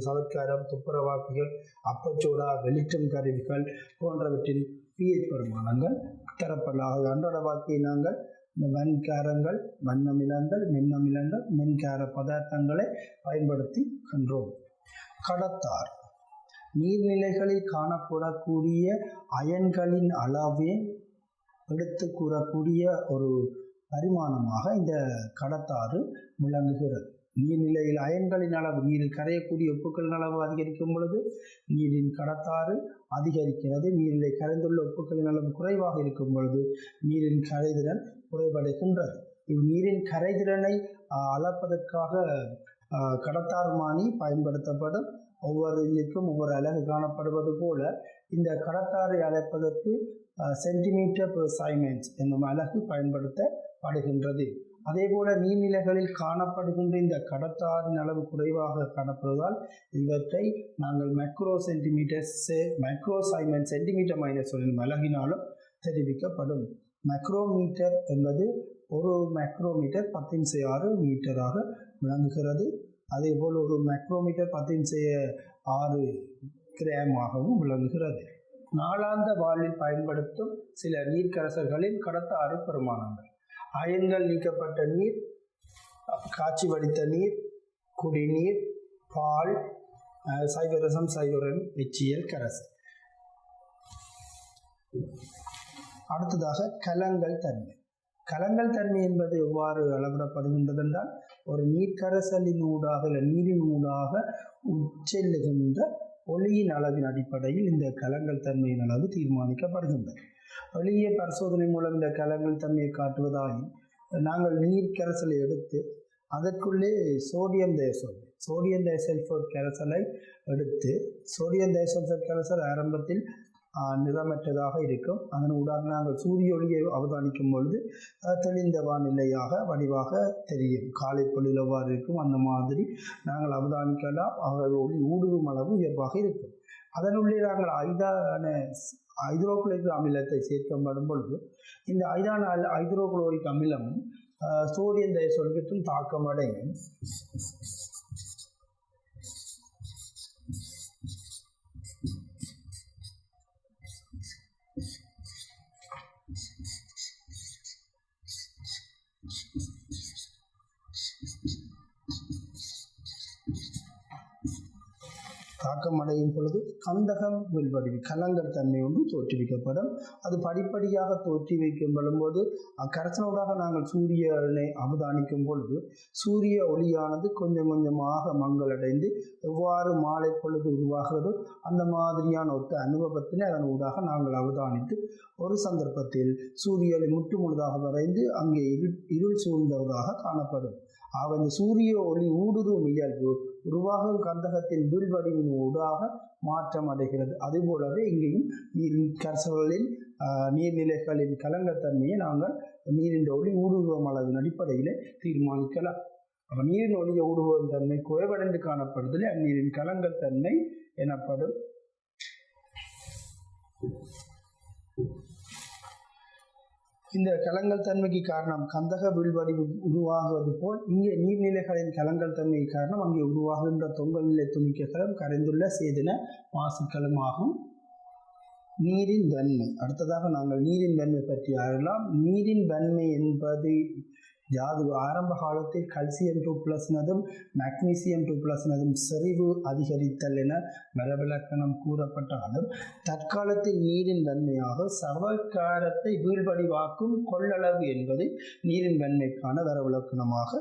சவற்காரம், துப்புரவாக்கிகள், அப்பச்சோடா, வெளிச்சம் கருவிகள் போன்றவற்றின் pH பெருமானங்கள் தரப்படலாம். அன்றாட வாழ்க்கையை நாங்கள் வன்காரங்கள், வண்ணமிலங்கள், மின்னமிலங்கள், மென்கார பதார்த்தங்களை பயன்படுத்துகின்றோம். கடத்தார். நீர்நிலைகளில் காணப்படக்கூடிய அயன்களின் அளவை எடுத்து கூறக்கூடிய ஒரு பரிமாணமாக இந்த கடத்தாறு விளங்குகிறது. நீர்நிலையில் அயன்களின் அளவு, நீரில் கரையக்கூடிய உப்புக்களின் அளவு அதிகரிக்கும் பொழுது நீரின் கடத்தாறு அதிகரிக்கிறது. நீரிலே கரைந்துள்ள உப்புக்களின் அளவு குறைவாக இருக்கும் பொழுது நீரின் கரைதிறன் குறைவடைகின்றது. இந்நீரின் கரைதிறனை அளப்பதற்காக கடத்தார்மானி பயன்படுத்தப்படும். ஒவ்வொரு இதுக்கும் ஒவ்வொரு அலகு காணப்படுவது போல இந்த கடத்தாரை அழைப்பதற்கு cm/s என்னும் அலகு பயன்படுத்தப்படுகின்றது. அதேபோல நீர்நிலைகளில் காணப்படுகின்ற இந்த கடத்தாரின் அளவு குறைவாக காணப்படுவதால் இவற்றை நாங்கள் மைக்ரோசைமன் சென்டிமீட்டர் என்னும் அலகினாலும் தெரிவிக்கப்படும். மைக்ரோமீட்டர் என்பது ஒரு மைக்ரோமீட்டர் 10⁶ மீட்டராக விளங்குகிறது. அதேபோல் ஒரு மைக்ரோமீட்டர் 10⁶ கிராமாகவும் விளங்குகிறது. நாளாந்த வாழ்வில் பயன்படுத்தும் சில நீர்க்கரைசல்களின் கடத்தாறு பெருமானங்கள். அயன்கள் நீக்கப்பட்ட நீர், காய்ச்சி வடித்த நீர், குடிநீர், பால், சைவரசம், சைவரன், எச்சியல் கரைசல். அடுத்ததாக கலங்கள் தன்மை. கலங்கள் தன்மை என்பது எவ்வாறு அளவிடப்படுகின்றது என்றால், ஒரு நீர்க்கரைசலின் ஊடாக நீரின் ஊடாக உட்செல்லுகின்ற ஒளியின் அளவின் அடிப்படையில் இந்த கலங்கள் தன்மையின் அளவு தீர்மானிக்கப்படுகின்றது. எளிய பரிசோதனை மூலம் இந்த கலங்கள் தன்மையை காட்டுவதாயின், நாங்கள் நீர்க்கரைசலை எடுத்து அதற்குள்ளே சோடியம் டைசல்ஃபேட் கரைசலை எடுத்து, சோடியம் டைசல்ஃபேட் கரைசல் ஆரம்பத்தில் நிறமற்றதாக இருக்கும். அதன் ஊடாக நாங்கள் சூரிய ஒளியை அவதானிக்கும் பொழுது தெளிந்த வானிலையாக வடிவாக தெரியும். காலை பொழுது எவ்வாறு இருக்கும் அந்த மாதிரி நாங்கள் அவதானிக்கலாம். ஆகவே ஒளி ஊடுருவும் அளவு உயர்வாக இருக்கும். அதனுள்ளே நாங்கள் ஹைட்ரோகுளோரிக் அமிலத்தை சேர்க்கப்படும் பொழுது இந்த ஹைட்ரோகுளோரிக் அமிலம் சோடியம் டைசல்ஃபேட்டும் தாக்கமடையும். தாக்கம் அடையும் பொழுது கந்தகம் வில்வடிவு கலங்கல் தன்மை ஒன்று தோற்றுவிக்கப்படும். அது படிப்படியாக தோற்றுவிக்கப்படும் போது கரைசலூடாக நாங்கள் சூரியனை அவதானிக்கும் பொழுது சூரிய ஒளியானது கொஞ்சம் கொஞ்சமாக மங்களடைந்து எவ்வாறு மாலை பொழுது உருவாகிறதோ அந்த மாதிரியான ஒரு அனுபவத்தினை அதன் ஊடாக நாங்கள் அவதானித்து ஒரு சந்தர்ப்பத்தில் சூரிய ஒளி முற்று முழுதாக வரைந்து அங்கே இருள் சூழ்ந்ததாக காணப்படும். இந்த சூரிய ஒளி ஊடுருவும் இயல்பு உருவாகும் கந்தகத்தின் வீழ்வடிவின் ஊடாக மாற்றம் அடைகிறது. அதுபோலவே இங்கேயும் கரைசல்களின் நீர்நிலைகளின் கலங்கத்தன்மையை நாங்கள் நீரின் ஒளி ஊடுருவும் அளவின் அடிப்படையில் தீர்மானிக்கலாம். அப்போ நீரின் ஒளிய ஊடுருவும் தன்மை குறைவடைந்து காணப்படுதலே அந்நீரின் கலங்கத்தன்மை எனப்படும். இந்த கலங்கல் தன்மைக்கு காரணம் கந்தக வீழ்வடிவு உருவாகுவது போல் இங்கே நீர்நிலைகளின் கலங்கல் தன்மைக்கு காரணம் அங்கே உருவாகின்ற தொங்கல் நிலை துணிக்கைகளும் கரைந்துள்ள சேதன மாசுக்களும் ஆகும். நீரின் வன்மை. அடுத்ததாக நாங்கள் நீரின் வன்மை பற்றி அறியலாம். நீரின் வன்மை என்பது யாது ஆரம்ப காலத்தில் கல்சியம் 2+ மக்னீசியம் 2+ செறிவு அதிகரித்தல் என வரவிலக்கணம் கூறப்பட்டாலும் தற்காலத்தில் நீரின் வன்மையாக சவக்காரத்தை வீழ்வடிவாக்கும் கொள்ளளவு என்பது நீரின் வன்மைக்கான வரவிலக்கணமாக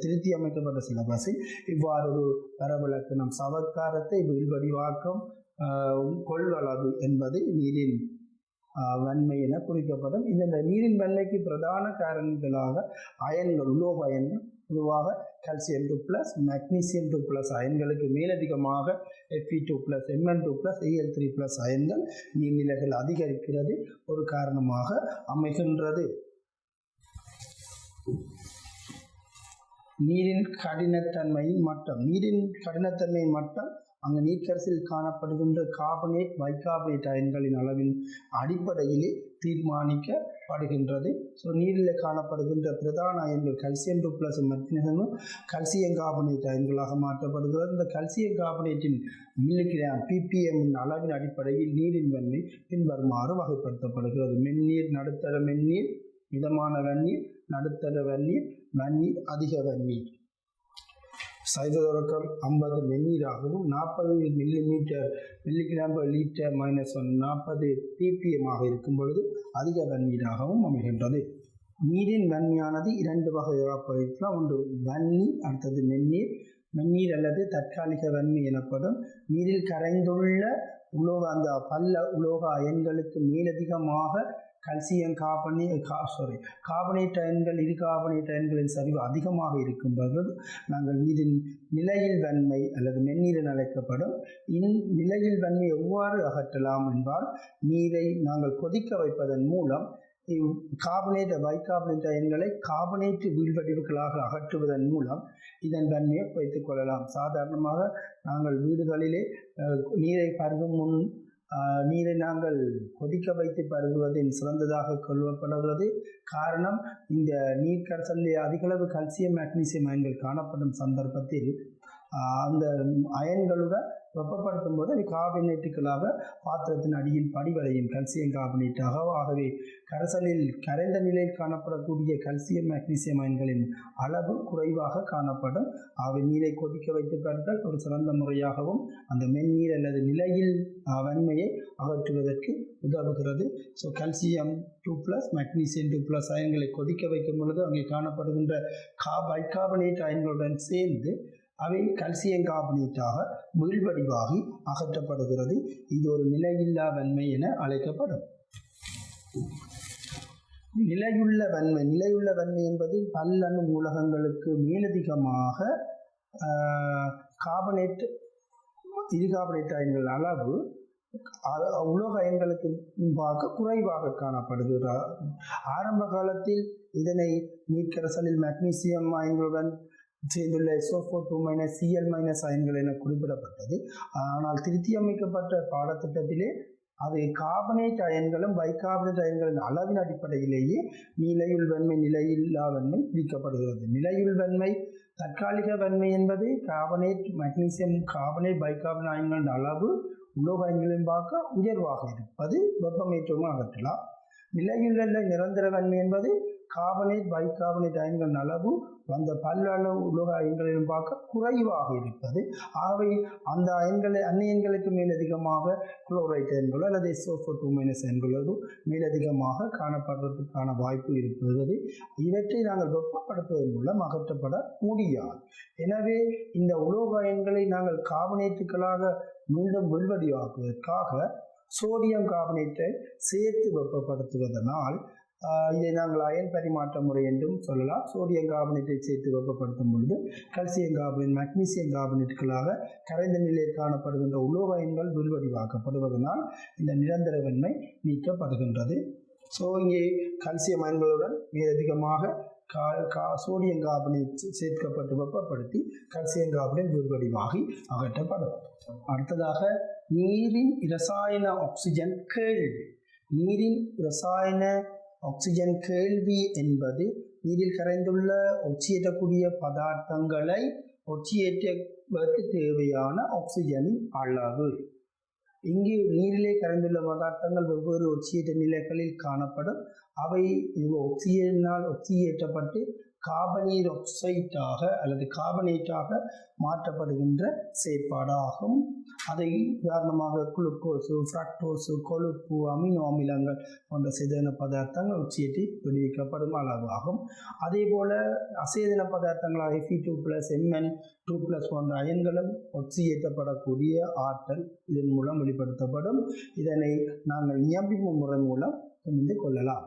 திருத்தி அமைக்கப்பட்ட சிலபஸில் இவ்வாறு ஒரு வரவிலக்கணம் சவக்காரத்தை வீழ்வடிவாக்கும் கொள்ளளவு என்பது நீரின் வன்மை என குறிக்கப்படும். இந்த நீரின் வன்மைக்கு பிரதான காரணிகளாக அயன்கள் உலோக அயன்கள் பொதுவாக கல்சியம் 2+, மக்னீசியம் 2+ அயன்களுக்கு மேலதிகமாக Fe2+, Mn2+, Al3+ அயன்கள் நீர்நிலைகள் அதிகரிக்கிறது ஒரு காரணமாக அமைகின்றது. நீரின் கடினத்தன்மையின் மட்டம். நீரின் கடினத்தன்மையின் மட்டம் அங்கு நீர்க்கரசில் காணப்படுகின்ற கார்பனேட் பைகார்பனேட் அயன்களின் அளவின் அடிப்படையிலே தீர்மானிக்கப்படுகின்றது. நீரில் காணப்படுகின்ற பிரதான அயன்கள் கல்சியம் 2+ மக்னீசியம் கல்சியம் கார்பனேட் அயன்களாக மாற்றப்படுகிறது. இந்த கல்சியம் கார்பனேட்டின் மில்லிகிராம் ppm அளவின் அடிப்படையில் நீரின் வன்மை பின்வருமாறு வகைப்படுத்தப்படுகிறது. மென்னீர், நடுத்தர மென்னீர், மிதமான வன்னீர், நடுத்தர வன்னீர், வன்னீர், அதிக வன்னீர். சைவதொடக்கம் 50 மென்னீராகவும் 40 மில்லிகிராம்/லிட்டர் -1 40 ppm இருக்கும் பொழுது அதிக வன்னீராகவும் அமைகின்றது. நீரின் வன்மையானது 2 வகையாக பிரிக்கலாம். ஒன்று வன்னீர், அடுத்தது மென்னீர். மென்னீர் அல்லது தற்காலிக வன்மை எனப்படும். நீரில் கரைந்துள்ள உலோக அந்த பல்ல உலோக அயன்களுக்கு மேலதிகமாக கல்சியம் கார்பனேட் அயன்கள் இரு கார்பனேட் அயன்களின் சரிவு அதிகமாக இருக்கும்போது நாங்கள் நீரின் நிலையில் வன்மை அல்லது மென்னீர் என அழைக்கப்படும். நிலையில் வன்மை எவ்வாறு அகற்றலாம் என்றால் நீரை நாங்கள் கொதிக்க வைப்பதன் மூலம் கார்பனேட் பைகார்பனேட் அயன்களை கார்பனேட் வீழ்வடிவுகளாக அகற்றுவதன் மூலம் இதன் தன்மையை வைத்துக் கொள்ளலாம். சாதாரணமாக நாங்கள் வீடுகளிலே நீரை பருகும் முன் நீரை நாங்கள் கொதிக்க வைத்து பருகுவதில் சிறந்ததாக கொள்ளப்படுகிறது. காரணம், இந்த நீர் கரைசலிலே அதிகளவு கல்சியம் மக்னீசியம் அயன்கள் காணப்படும் சந்தர்ப்பத்தில் அந்த அயன்களுடன் வெப்பப்படுத்தும் போது அது கார்பனேட்டுகளாக பாத்திரத்தின் அடியில் படிவடையும் கல்சியம் கார்பனேட்டாக. ஆகவே கரைசலில் கரைந்த நிலையில் காணப்படக்கூடிய கல்சியம் மக்னீசியம் அயன்களின் அளவு குறைவாக காணப்படும். ஆகவே நீரை கொதிக்க வைத்து பருத்தல் ஒரு சிறந்த முறையாகவும் அந்த மென்னீர் அல்லது நிலையில் வன்மையை அகற்றுவதற்கு உதவுகிறது. கல்சியம் 2+, மக்னீசியம் 2+ அயன்களை கொதிக்க வைக்கும் பொழுது அங்கே காணப்படுகின்ற பைகார்பனேட் அயன்களுடன் சேர்ந்து அவை கல்சியம் கார்பனேட்டாக வீழ்வடிவாகி அகற்றப்படுகிறது. இது ஒரு நிலையில்லா வன்மை என அழைக்கப்படும். நிலையுள்ள வன்மை என்பது பல்லணு மூலகங்களுக்கு மேலதிகமாக இரு கார்பனேட் அயன்கள் அளவு உலோக அயன்களுக்கு பார்க்க குறைவாக காணப்படுகிறது. ஆரம்ப காலத்தில் இதனை நீர்க்கரைசலில் மக்னீசியம் அயன்களுடன் சேர்ந்துள்ள SO4 Cl- அயன்கள் என குறிப்பிடப்பட்டது. ஆனால் திருத்தி அமைக்கப்பட்ட பாடத்திட்டத்திலே அது கார்பனேட் அயன்களும் பைகார்பனேட் அயன்களின் அளவின் அடிப்படையிலேயே நிலையுள் வன்மை நிலையில்லா வன்மை பிரிக்கப்படுகிறது. நிலையுள் வன்மை தற்காலிக வன்மை என்பது கார்பனேட் மக்னீசியம் கார்பனேட் பைகார்பனேட் அயன்களின் அளவு உலோக அயன்களின் பார்க்க உயர்வாக இருப்பது வெப்பமேற்றமும் அகற்றலாம். நிலையுள்ள நிரந்தர வன்மை என்பது கார்பனேட் பைகார்பனேட் அயன்களின் அளவு அந்த பல்லளவு உலோக அயன்களிலும் பார்க்க குறைவாக இருப்பது. ஆகவே அந்த அயன்களுக்கு மேலதிகமாக குளோரைட் அயன்களோ அல்லது SO4 அயன்களோ மேலதிகமாக காணப்படுவதற்கான வாய்ப்பு இருப்பது. இவற்றை நாங்கள் வெப்பப்படுத்துவதன் மூலம் அகற்றப்பட முடியாது. எனவே இந்த உலோக அயன்களை நாங்கள் கார்பனேட்டுகளாக மீண்டும் வெல்வடிவாக்குவதற்காக சோடியம் கார்பனேட்டை சேர்த்து வெப்பப்படுத்துவதனால் இதை நாங்கள் அயன் பரிமாற்ற முறை என்றும் சொல்லலாம். சோடியம் கார்பனேட்டை சேர்த்து வெப்பப்படுத்தும் பொழுது கல்சியம் கார்பனேட் மக்னீசியம் கார்பனேட்டுகளாக கரைந்த நிலையில் காணப்படுகின்ற உலோக அயன்கள் வெல்வடிவாக்கப்படுவதனால் இந்த நிரந்தரவன்மை நீக்கப்படுகின்றது. ஸோ இங்கே கல்சியம் அயன்களுடன் மேலதிகமாக சோடியம் கார்பனேட் சேர்க்கப்பட்டு வெப்பப்படுத்தி கல்சியம் கார்பனேட் வெல்வடிவாகி அகற்றப்படும். அடுத்ததாக நீரின் இரசாயன ஆக்சிஜன் கேள்வி. நீரின் இரசாயன ஆக்சிஜன் கேள்வி என்பது நீரில் கரைந்துள்ள ஒட்சியேற்றக்கூடிய பதார்த்தங்களை ஒட்சியேற்றுவதற்கு தேவையான ஆக்சிஜனின் அளவு. இங்கு நீரிலே கரைந்துள்ள பதார்த்தங்கள் வெவ்வேறு ஒட்சியேற்ற நிலைகளில் காணப்படும். அவை ஆக்சிஜனால் ஒக்சியேற்றப்பட்டு கார்பனீர் ஆக்சைடாக அல்லது கார்பனேட்டாக மாற்றப்படுகின்ற செயற்பாடாகும். அதை உதாரணமாக குளுக்கோசு, ஃப்ரக்டோசு, கொழுப்பு, அமினோ அமிலங்கள் போன்ற சேதன பதார்த்தங்கள் ஒட்சியேற்றி விடுவிக்கப்படும் அளவாகும். அதே போல அசேதன பதார்த்தங்களாக Fe2+, Mn2+ போன்ற அயன்களும் ஒட்சியேற்றப்படக்கூடிய ஆற்றல் இதன் மூலம் வெளிப்படுத்தப்படும். இதனை நாங்கள் நியமிப்பு முறை மூலம் புரிந்து கொள்ளலாம்.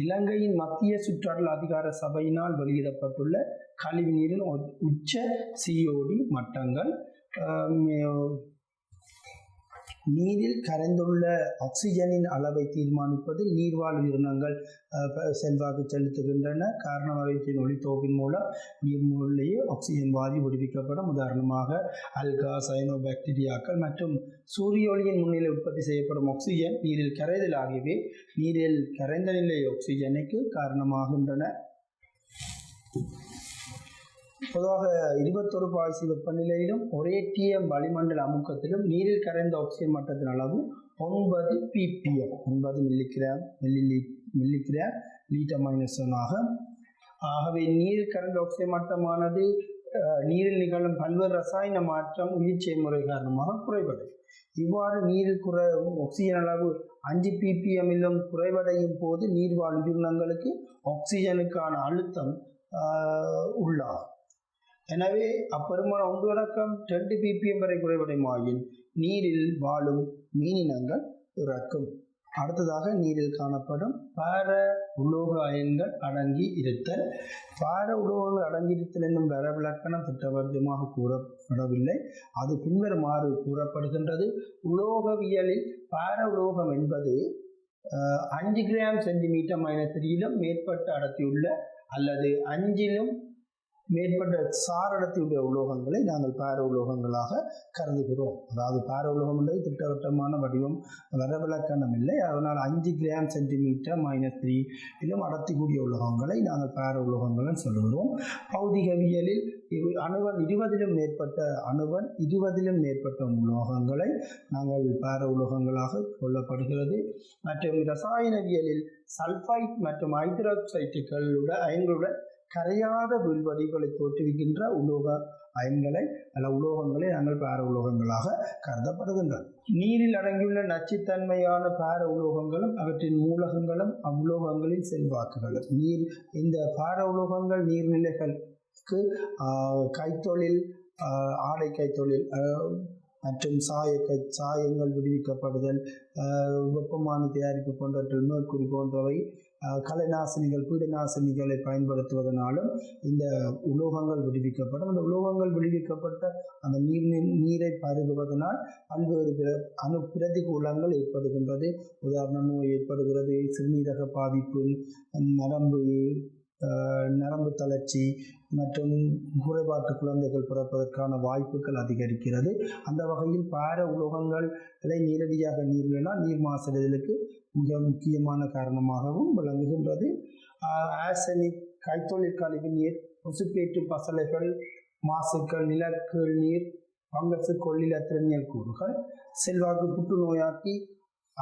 இலங்கையின் மத்திய சுற்றாடல் அதிகார சபையினால் வெளியிடப்பட்டுள்ள கழிவு நீரின் உச்ச COD மட்டங்கள். நீரில் கரைந்துள்ள ஆக்சிஜனின் அளவை தீர்மானிப்பதில் நீர்வாழ் உயிரினங்கள் செல்வாக்கு செலுத்துகின்றன. காரணம் அவற்றின் ஒளித்தோப்பின் மூலம் நீர்மூழ்கிலேயே ஆக்சிஜன் வாரி விடுவிக்கப்படும். உதாரணமாக அல்கா, சயனோபாக்டீரியாக்கள் மற்றும் சூரிய ஒளியின் முன்னிலை உற்பத்தி செய்யப்படும் ஆக்சிஜன், நீரில் கரைதல் ஆகியவை நீரில் கரைந்த நிலை ஆக்சிஜனுக்கு காரணமாகின்றன. பொதுவாக 21 பாய்ச்சி வெப்பநிலையிலும் ஒரேடியம் வளிமண்டல அமுக்கத்திலும் நீரில் கரைந்த ஆக்சிஜன் மட்டத்தின் அளவு 9 ppm 9 மில்லிகிராம் லீட்டர் -1 ஆகும். ஆகவே நீரில் கரைந்த ஆக்சிஜன் மட்டமானது நீரில் நிகழும் பல்வேறு ரசாயன மாற்றம் உயிர் செயல்முறை காரணமாக குறைவடையும். இவ்வாறு நீரில் ஆக்சிஜன் அளவு 5 ppm குறைவடையும் போது நீர்வாழ் உயிரினங்களுக்கு ஆக்சிஜனுக்கான அழுத்தம் உள்ளாகும். எனவே அப்பெருமான 1 ppm வரை குறைவடையுமாயின் நீரில் வாழும் மீனினங்கள் இறக்கும். அடுத்ததாக நீரில் காணப்படும் பார உலோக அயன்கள் அடங்கி இருத்தல். பார உலோகங்கள் அடங்கியிருத்தல் என்னும் வரவிலக்கணம் திட்டவட்டமாக கூறப்படவில்லை. அது பின்வருமாறு கூறப்படுகின்றது. உலோகவியலில் பார உலோகம் என்பது 5 கிராம் சென்டிமீட்டர் -3 மேற்பட்ட அடர்த்தியுள்ள அல்லது 5 மேற்பட்ட சார் அடர்த்தியுடைய உலோகங்களை நாங்கள் பார உலோகங்களாக கருதுகிறோம். அதாவது பார உலோகம் என்பது திட்டவட்டமான வடிவம் வரவிலக்கணம் இல்லை. அதனால் 5 கிராம் சென்டிமீட்டர் -3 அடர்த்தி கூடிய உலோகங்களை நாங்கள் பார உலோகங்கள் சொல்லுகிறோம். பௌதிகவியலில் அணுவன் 20 மேற்பட்ட உலோகங்களை நாங்கள் பார உலோகங்களாக கொள்ளப்படுகிறது. மற்றும் இரசாயனவியலில் சல்ஃபைட் மற்றும் ஹைட்ராக்சைட்டுகளுடைய அயன்களுடன் கரையாத வீழ்வடிவுகளை தோற்றுவிக்கின்ற உலோக அயன்களை அல்ல உலோகங்களை நாங்கள் பார உலோகங்களாக கருதப்படுகின்றன. நீரில் அடங்கியுள்ள நச்சுத்தன்மையான பார உலோகங்களும் அவற்றின் மூலகங்களும் அவ்வுலோகங்களின் செல்வாக்குகளும். இந்த பார உலோகங்கள் நீர்நிலைகளுக்கு கைத்தொழில், ஆடை கைத்தொழில் மற்றும் சாயங்கள் விடுவிக்கப்படுதல், வெப்பமான தயாரிப்பு போன்றவற்றில் மேற்கூறி போன்றவை, கலைநாசினிகள், பீடநாசினிகளை பயன்படுத்துவதனாலும் இந்த உலோகங்கள் விடுவிக்கப்படும். அந்த உலோகங்கள் விடுவிக்கப்பட்ட அந்த நீரை பருகுவதனால் பல்வேறு பிரதிகூலங்கள் ஏற்படுகின்றது. உதாரண நோய் ஏற்படுகிறது, சிறுநீரக பாதிப்பு, நரம்பு தளர்ச்சி மற்றும் குறைபாட்டு குழந்தைகள் பிறப்பதற்கான வாய்ப்புகள் அதிகரிக்கிறது. அந்த வகையில் பார உலோகங்களை நேரடியாக நீரினால் நீர் மாசடைதலுக்கு மிக முக்கியமான காரணமாகவும் விளங்குகின்றது. ஆர்சனிக், கைத்தொழில் கழிவு நீர், கொசுப்பேற்று பசலைகள், மாசுக்கள், நிலக்கீழ் நீர், பங்கசு, கொள்ளில திறனியல் கூறுகள் செல்வாக்கு புற்றுநோயாக்கி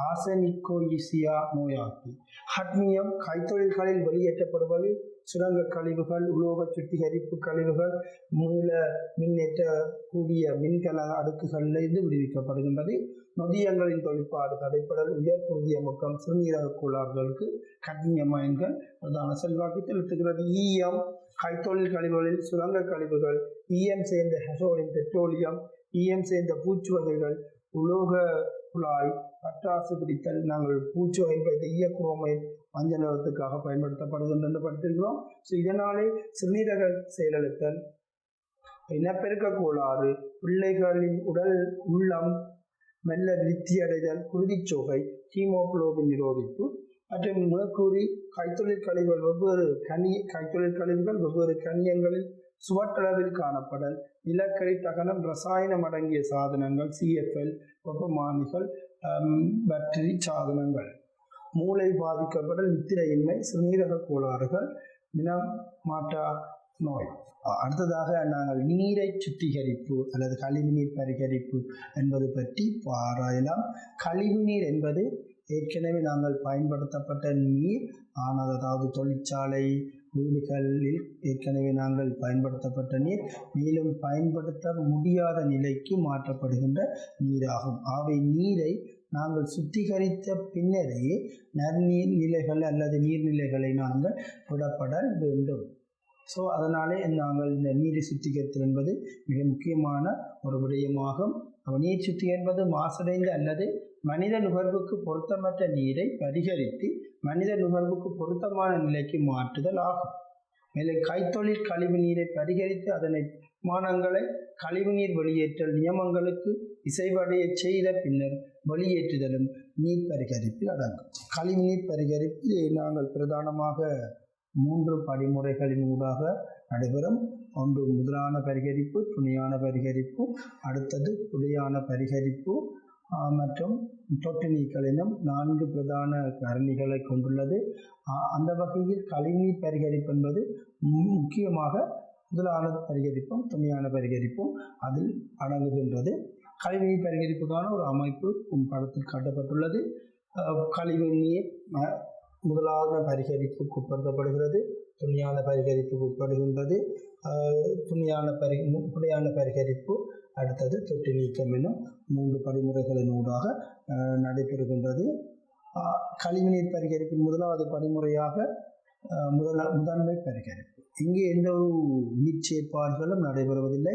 ஆர்சனிகோயிசியா நோயாக்கி. ஹட்மியம் கைத்தொழில்களில் வெளியேற்றப்படுவது சுரங்க கழிவுகள், உலோக சுத்திகரிப்பு கழிவுகள், மூல மின்னேற்றக்கூடிய மின்கல அடுக்குகளிலிருந்து விடுவிக்கப்படுகின்றது. நொதியங்களின் தொழிற்பாடு தடைப்படல், உயர் குருதிய முக்கம், சிறுநீரக கோளாறுகளுக்கு கட்மியம் அயன்கள் பிரதான செல்வாக்கு செலுத்துகிறது. ஈயம் கைத்தொழில் கழிவுகளில் சுரங்க கழிவுகள், ஈயம் சேர்ந்த ஹெசோலின் பெட்ரோலியம், ஈயம் சேர்ந்த பூச்சு வகைகள், உலோக குழாய், பட்டாசு பிடித்தல், நாங்கள் பூச்சு வகை ஈயக்குரோமைட் மஞ்சள் நிறத்துக்காக பயன்படுத்தப்படுகின்றன படித்திருக்கிறோம். ஸோ இதனாலே சிறுநீரக செயலிழத்தல், இனப்பெருக்க கோளாறு, பிள்ளைகளின் உடல் உள்ளம் மெல்ல விருத்தியடைதல், குருதிச்சோகை, ஹீமோகுளோபின் நிரோதிப்பு மற்றும் முகக்கூறி கைத்தொழில் கழிவுகள் வெவ்வேறு கனியங்களில் சுவற்றளவில் காணப்படல், நிலக்கரி தகனம், ரசாயனம் அடங்கிய சாதனங்கள், CFL, வெப்பமானிகள், பேட்டரி சாதனங்கள், மூளை பாதிக்கப்படல், நித்திரையின்மை, சிறுநீரக கோளாறுகள், மினமாட்டா நோய். அடுத்ததாக நாங்கள் நீரை சுத்திகரிப்பு அல்லது கழிவுநீர் பரிகரிப்பு என்பது பற்றி ஆராயலாம். கழிவுநீர் என்பது ஏற்கனவே நாங்கள் பயன்படுத்தப்பட்ட நீர் ஆனால், அதாவது தொழிற்சாலை வீடுகளில் ஏற்கனவே நாங்கள் பயன்படுத்தப்பட்ட நீர் மேலும் பயன்படுத்த முடியாத நிலைக்கு மாற்றப்படுகின்ற நீராகும். ஆகவே நீரை நாங்கள் சுத்திகரித்த பின்னரே நன்னீர் நிலைகள் அல்லது நீர்நிலைகளை நாங்கள் விடப்பட வேண்டும். ஸோ அதனாலே நாங்கள் இந்த நீரை சுத்திகரித்தல் என்பது மிக முக்கியமான ஒரு விடயமாகும். நீர் சுத்திகரிப்பது மாசடைந்த அல்லது மனித நுகர்வுக்கு பொருத்தமற்ற நீரை பரிகரித்து மனித நுகர்வுக்கு பொருத்தமான நிலைக்கு மாற்றுதல் ஆகும். மேலும் கைத்தொழில் கழிவு நீரை பரிகரித்து அதனை மானங்களை கழிவுநீர் வெளியேற்றல் நியமங்களுக்கு இசைவடைய செய்த பின்னர் வெளியேற்றுதலும் நீர் பரிகரிப்பில் அடங்கும். கழிவுநீர் பரிகரிப்பில் நாங்கள் பிரதானமாக 3 படிமுறைகளின் ஊடாக நடைபெறும். ஒன்று முதலான பரிகரிப்பு, துணையான பரிகரிப்பு, அடுத்தது புலியான பரிகரிப்பு மற்றும் தொட்டு நீக்கல் எனும் 4 பிரதான காரணிகளை கொண்டுள்ளது. அந்த வகையில் கழிவுநீர் பரிகரிப்பு என்பது முக்கியமாக முதலான பரிகரிப்பும் துணையான பரிகரிப்பும் அதில் அடங்குகின்றது. கழிவுநீர் பரிகரிப்புக்கான ஒரு அமைப்பு படத்தில் காட்டப்பட்டுள்ளது. கழிவுநீர் முதலான பரிகரிப்புக்கு உட்படுத்தப்படுகிறது, துணையான பரிகரிப்புக்கு உட்படுகின்றது. புனையான பரிகரிப்பு, அடுத்தது தொட்டு நீக்கம் எனும் 3 படிமுறைகளின் ஊடாக நடைபெறுகின்றது. கழிவுநீர் பரிகரிப்பின் முதலாவது படிமுறையாக முதன்மை பரிகரிப்பு. இங்கே எந்த ஒரு நீர் செயற்பாடுகளும் நடைபெறுவதில்லை.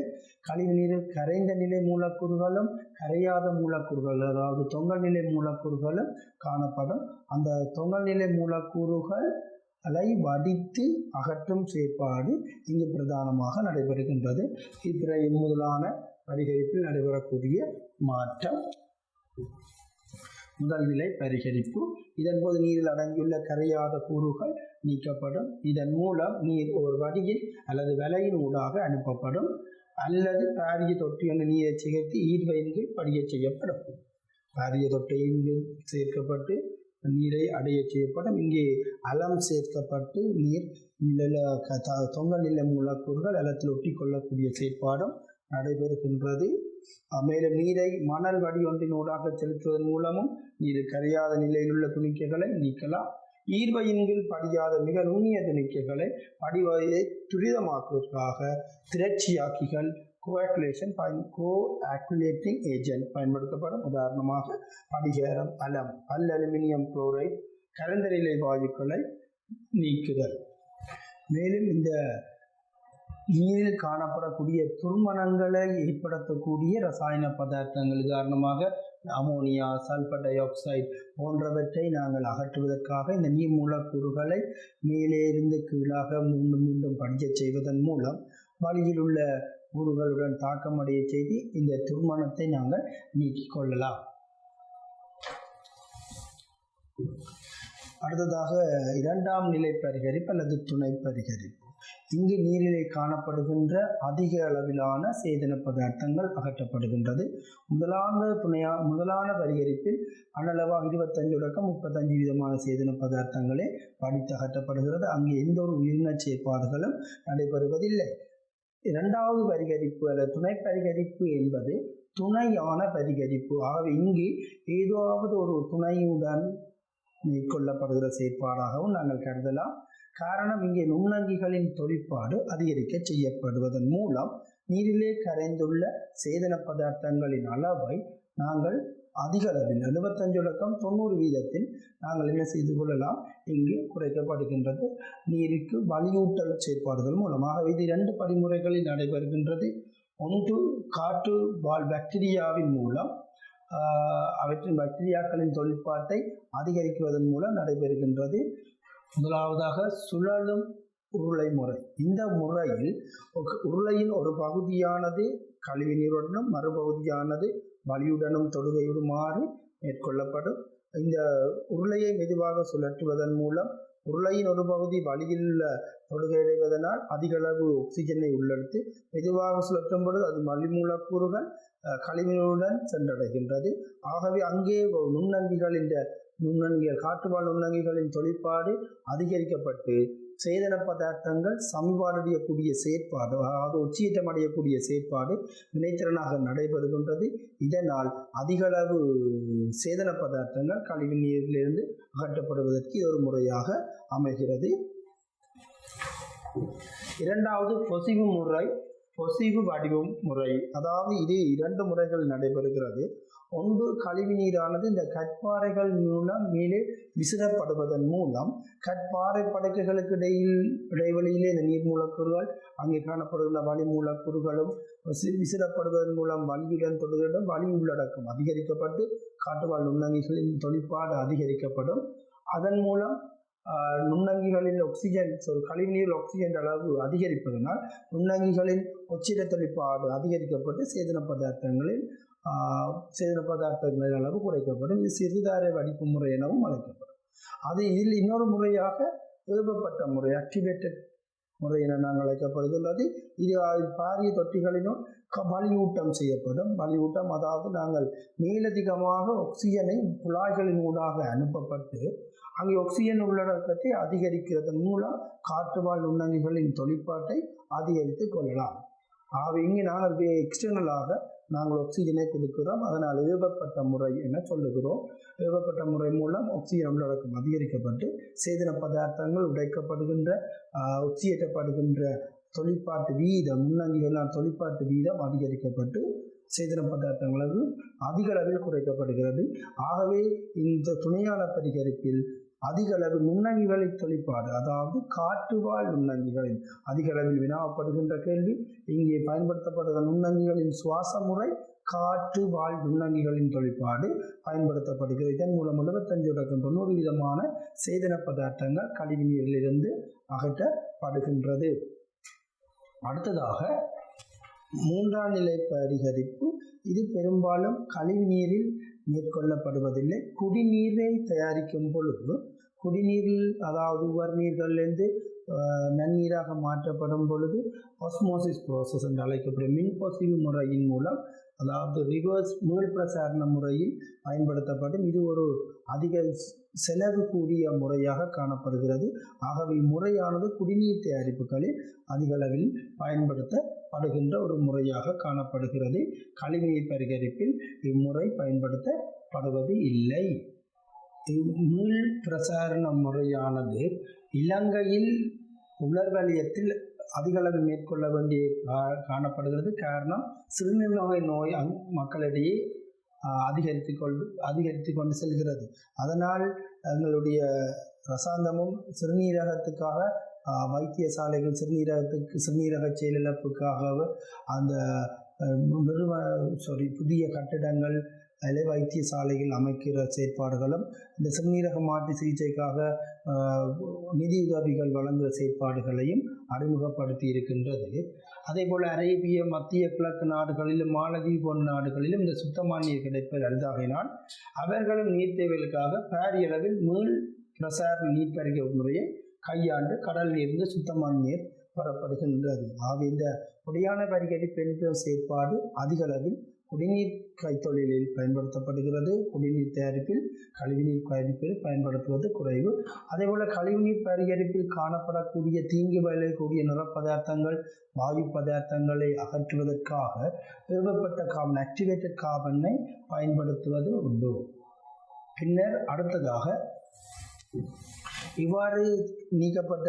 கழிவு நீரில் கரைந்த நிலை மூலக்கூறுகளும் கரையாத மூலக்கூறுகள், அதாவது தொங்கல் நிலை மூலக்கூறுகளும் காணப்படும். அந்த தொங்கல் நிலை மூலக்கூறுகளை வடித்து அகற்றும் செயற்பாடு இங்கு பிரதானமாக நடைபெறுகின்றது. இப்பிறகு முதலான பரிகரிப்பில் நடைபெறக்கூடிய மாற்றம் முதல் நிலை பரிகரிப்பு. இதன்போது நீரில் அடங்கியுள்ள கரையாத கூறுகள் நீக்கப்படும். இதன் மூலம் நீர் ஒரு வடியில் அல்லது வலையின் ஊடாக அனுப்பப்படும் அல்லது பாரிய தொட்டி என்ற நீரை சேர்த்து ஈர்வையின் படிய செய்யப்படும். பாரிய தொட்டியில் சேர்க்கப்பட்டு நீரை அடைய செய்யப்படும். இங்கே அலம் சேர்க்கப்பட்டு நீர் தொங்கல் நிலை மூலக்கூறுகள் அலத்தில் ஒட்டி கொள்ளக்கூடிய செயற்பாடும் நடைபெறுகின்றது. மேலும் நீரை மணல் வடி ஒன்றின் ஊடாக செலுத்துவதன் மூலமும் நீர் கரையாத நிலையில் உள்ள துணிக்கைகளை நீக்கலாம். ஈர்வையின்கள் படியாத மிக நுண்ணிய துணிக்கைகளை படிவதை துரிதமாக்குவதற்காக திரட்சியாக்கிகள் கோஆக்குலேட்டிங் ஏஜென்ட் பயன்படுத்தப்படும். உதாரணமாக படிகரம், அலம், அலுமினியம் குளோரைடு, கலந்த நிலை வாயுக்களை நீக்குதல். மேலும் இந்த நீரில் காணப்படக்கூடிய துர்மணங்களை ஏற்படுத்தக்கூடிய ரசாயன பதார்த்தங்கள், உதாரணமாக அமோனியா, சல்பர் டை ஆக்சைடு போன்றவற்றை நாங்கள் அகற்றுவதற்காக இந்த நீர் மூலக்கூறுகளை மேலே இருந்து கீழாக மீண்டும் மீண்டும் படிக்கச் செய்வதன் மூலம் வழியில் உள்ள கூறுகளுடன் தாக்கமடைய செய்து இந்த துர்மணத்தை நாங்கள் நீக்கிக் கொள்ளலாம். அடுத்ததாக 2ஆம் நிலை பரிகரிப்பு அல்லது துணை பரிகரிப்பு. இங்கு நீரிலே காணப்படுகின்ற அதிக அளவிலான சேதன பதார்த்தங்கள் அகற்றப்படுகின்றது. முதலான பரிகரிப்பில் அனளவாக 25 தொடக்கம் 35 விதமான சேதன பதார்த்தங்களே படித்து அகற்றப்படுகிறது. அங்கு எந்த ஒரு உயிரின செயற்பாடுகளும் நடைபெறுவதில்லை. 2வது பரிகரிப்பு அல்லது துணை பரிகரிப்பு என்பது துணையான பரிகரிப்பு. ஆகவே இங்கு ஏதாவது ஒரு துணையுடன் மேற்கொள்ளப்படுகிற செயற்பாடாகவும் நாங்கள் கருதலாம். காரணம், இங்கே நுண்ணங்கிகளின் தொழிற்பாடு அதிகரிக்க செய்யப்படுவதன் மூலம் நீரிலே கரைந்துள்ள சேதன பதார்த்தங்களின் அளவை நாங்கள் அதிக அளவில் 75-90% நாங்கள் என்ன செய்து கொள்ளலாம், இங்கு குறைக்கப்படுகின்றது நீருக்கு வலியூட்டல் செயற்பாடுகள் மூலமாக. இது 2 படிமுறைகளில் நடைபெறுகின்றது. ஒன்று, காற்று வாழ் பாக்டீரியாவின் மூலம் அவற்றின் பாக்டீரியாக்களின் தொழிற்பாட்டை அதிகரிக்குவதன் மூலம் நடைபெறுகின்றது. முதலாவதாக சுழலும் உருளை முறை. இந்த முறையில் உருளையின் ஒரு பகுதியானது கழிவு நீருடனும் மறுபகுதியானது வலியுடனும் தொடுகையுடுமாறு மேற்கொள்ளப்படும். இந்த உருளையை மெதுவாக சுழற்றுவதன் மூலம் உருளையின் ஒரு பகுதி வலியில் தொடுகையடைவதனால் அதிக அளவு ஆக்சிஜனை உள்ளெடுத்து மெதுவாக சுழற்றும் பொழுது அது வலி மூலக்கூறுகள் கழிவுகளுடன் சென்றடைகின்றது. ஆகவே அங்கே நுண்ணங்கிகள் காற்றுவாழ் நுண்ணங்கிகளின் தொழிற்பாடு அதிகரிக்கப்பட்டு சேதன பதார்த்தங்கள் சமபாடக்கூடிய செயற்பாடு, அதாவது உச்சியேற்றம் அடையக்கூடிய செயற்பாடு வினைத்திறனாக நடைபெறுகின்றது. இதனால் அதிகளவு சேதன பதார்த்தங்கள் கழிவு நீரிலிருந்து அகற்றப்படுவதற்கு இது ஒரு முறையாக அமைகிறது. இரண்டாவது பொசிவு முறை, பொசிவு வடிவம் முறை. அதாவது இது 2 முறைகள் நடைபெறுகிறது. ஒன்று, கழிவு நீரானது இந்த கற்பாறைகள் மூலம் மேலே விசிறப்படுவதன் மூலம் கற்பாறை படுக்கைகளுக்கு இடைவெளியிலே இந்த நீர் மூலக்கூறுகள் அங்கே காணப்படுகின்ற வலி மூலக்கூறுகளும் விசிறப்படுவதன் மூலம் வலியுடன் தொடுகின்ற வலி உள்ளடக்கம் அதிகரிக்கப்பட்டு காற்றுவாழ் நுண்ணங்கிகளின் தொழிற்பாடு அதிகரிக்கப்படும். அதன் மூலம் நுண்ணங்கிகளின் கழிவுநீர் ஆக்சிஜன் அளவு அதிகரிப்பதனால் நுண்ணங்கிகளின் ஒச்சிட தொழிற்பாடு அதிகரிக்கப்பட்டு சேதன பதார்த்தங்களின் அளவு குறைக்கப்படும். இது சிறுதாரை வடிப்பு முறை எனவும் அழைக்கப்படும். இதில் இன்னொரு முறையாக ஏவப்பட்ட முறை, ஆக்டிவேட்டட் முறை என நாங்கள் அழைக்கப்படுகின்றது. இது பாரிய தொட்டிகளிலும் வலியூட்டம் செய்யப்படும். வலியூட்டம், அதாவது நாங்கள் மேலதிகமாக ஆக்சிஜனை குழாய்களின் ஊடாக அனுப்பப்பட்டு அங்கே ஆக்சிஜன் உள்ளடக்கத்தை அதிகரிக்கிறதன் மூலம் காற்றுவாழ் நுண்ணங்கிகளின் தொழிற்பாட்டை அதிகரித்து கொள்ளலாம். ஆகவே இங்கே நாங்கள் எக்ஸ்டர்னலாக நாங்கள் ஆக்சிஜனை கொடுக்கிறோம். அதனால் ஏவப்பட்ட முறை என சொல்லுகிறோம். ஏவப்பட்ட முறை மூலம் ஆக்சிஜன் உள்ளடக்கம் அதிகரிக்கப்பட்டு சேதன பதார்த்தங்கள் உடைக்கப்படுகின்ற ஒச்சியேற்றப்படுகின்ற தொழிற்பாட்டு வீதம், முன்னங்கிகளால் தொழிற்பாட்டு வீதம் அதிகரிக்கப்பட்டு சேதன பதார்த்தங்களுக்கு அதிக அளவில் குறைக்கப்படுகிறது. ஆகவே இந்த துணையான பரிகரிப்பில் அதிக அளவு நுண்ணங்கிகளின் தொழிற்பாடு, அதாவது காற்றுவாழ் நுண்ணங்கிகளின் அதிக அளவில் வினாவப்படுகின்ற கேள்வி. இங்கே பயன்படுத்தப்படுகிற நுண்ணங்கிகளின் சுவாச முறை காற்று வாழ் நுண்ணங்கிகளின் தொழிற்பாடு பயன்படுத்தப்படுகிறது. இதன் மூலம் 75-90% சேதன பதார்த்தங்கள் கழிவு நீரிலிருந்து அகற்றப்படுகின்றது. அடுத்ததாக 3ஆம் நிலை பரிகரிப்பு. இது பெரும்பாலும் கழிவு நீரில் மேற்கொள்ளப்படுவதில்லை. குடிநீரை தயாரிக்கும் பொழுது குடிநீரில், அதாவது உவர் நீர்களிலிருந்து நன்னீராக மாற்றப்படும் பொழுது ஆஸ்மோசிஸ் ப்ராசஸ் என்று அழைக்கப்படும் மின்பொசிவு முறையின் மூலம், அதாவது ரிவர்ஸ் மீள்பிரசாரண முறையில் பயன்படுத்தப்படும். இது ஒரு அதிக செலவு கூடிய முறையாக காணப்படுகிறது. ஆகவே இம்முறையானது குடிநீர் தயாரிப்புகளில் அதிக அளவில் பயன்படுத்தப்படுகின்ற ஒரு முறையாக காணப்படுகிறது. கழிவுநீர் பரிகரிப்பில் இம்முறை பயன்படுத்தப்படுவது இல்லை. மீள் பிரசாரண முறையானது இலங்கையில் உலர்வலயத்தில் அதிக அளவு மேற்கொள்ள வேண்டிய காணப்படுகிறது. காரணம், சிறுநீரக நோய் மக்களிடையே அதிகரித்து கொண்டு செல்கிறது. அதனால் எங்களுடைய அரசாங்கமும் சிறுநீரகத்துக்காக வைத்தியசாலைகள், சிறுநீரக செயலிழப்புக்காக அந்த புதிய கட்டிடங்கள், வைத்தியசாலைகள் அமைக்கிற செயற்பாடுகளும், இந்த சிறுநீரக மாற்று சிகிச்சைக்காக நிதியுதவிகள் வழங்குகிற செயற்பாடுகளையும் அறிமுகப்படுத்தி இருக்கின்றது. அதே போல் அரேபிய, மத்திய கிழக்கு நாடுகளிலும் மாலதீவு போன்ற நாடுகளிலும் இந்த சுத்தமான நீர் கிடைப்பது அரிதாகினால் அவர்களும் நீர் தேவைகளுக்காக பாரிய அளவில் மீள் பிரசாரண நீர் பரிகரிப்பு முறையை கையாண்டு கடல் நீர்ந்து சுத்தமான நீர் பெறப்படுகின்றது. ஆக இந்த பொடியான பரிகரிப்பு என்ற செயற்பாடு அதிக அளவில் குடிநீர் கைத்தொழிலில் பயன்படுத்தப்படுகிறது. குடிநீர் தயாரிப்பில் கழிவுநீர் தயாரிப்பில் பயன்படுத்துவது குறைவு. அதேபோல் கழிவுநீர் பரிகரிப்பில் காணப்படக்கூடிய தீங்கு விளையக்கூடிய நிறப்பதார்த்தங்கள், வாயு பதார்த்தங்களை அகற்றுவதற்காக ஏவப்பட்ட கார்பன், ஆக்டிவேட்டட் கார்பனை பயன்படுத்துவது உண்டு. பின்னர் அடுத்ததாக இவ்வாறு நீக்கப்பட்ட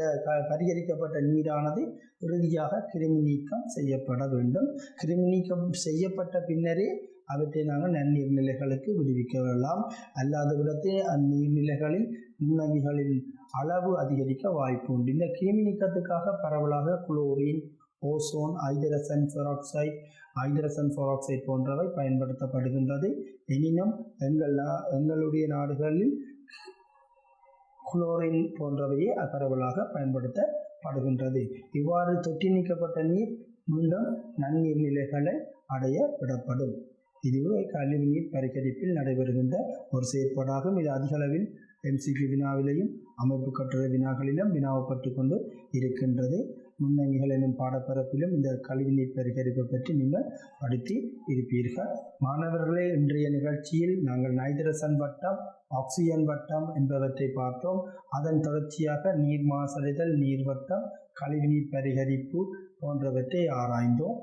பரிகரிக்கப்பட்ட நீரானது இறுதியாக கிருமி நீக்கம் செய்யப்பட வேண்டும். கிருமி நீக்கம் செய்யப்பட்ட பின்னரே அவற்றை நாங்கள் நன்னீர்நிலைகளுக்கு விடுவிக்கலாம். அல்லாத விடத்தே அந்நீர்நிலைகளில் நுண்ணங்கிகளின் அளவு அதிகரிக்க வாய்ப்பு உண்டு. இந்த கிருமி நீக்கத்துக்காக பரவலாக குளோரின், ஓசோன், ஹைட்ரசன் பெராக்சைடு போன்றவை பயன்படுத்தப்படுகின்றது. எனினும் எங்களுடைய நாடுகளில் குளோரின் போன்றவையே பரவலாக பயன்படுத்தப்படுகின்றது. இவ்வாறு தொட்டி நீக்கப்பட்ட நீர் மீண்டும் நன்னீர்நிலைகளை அடைய விடப்படும். இதுவே கழிவுநீர் பரிகரிப்பில் நடைபெறுகின்ற ஒரு செயற்பாடாகும். இது அதிக அளவில் MCQ வினாவிலையும் அமைப்பு கட்டுரை வினாக்களிலும் வினாவப்பட்டு கொண்டு இருக்கின்றது. நுண்ணங்கிகள் என்னும் பாடப்பரப்பிலும் இந்த கழிவுநீர் பரிகரிப்பை பற்றி நீங்கள் படித்து இருப்பீர்கள். மாணவர்களே, இன்றைய நிகழ்ச்சியில் நாங்கள் நைட்ரசன் வட்டம், ஆக்சிஜன் வட்டம் என்பவற்றை பார்த்தோம். அதன் தொடர்ச்சியாக நீர் மாசடைதல், நீர்வட்டம், கழிவுநீர் பரிகரிப்பு போன்றவற்றை ஆராய்ந்தோம்.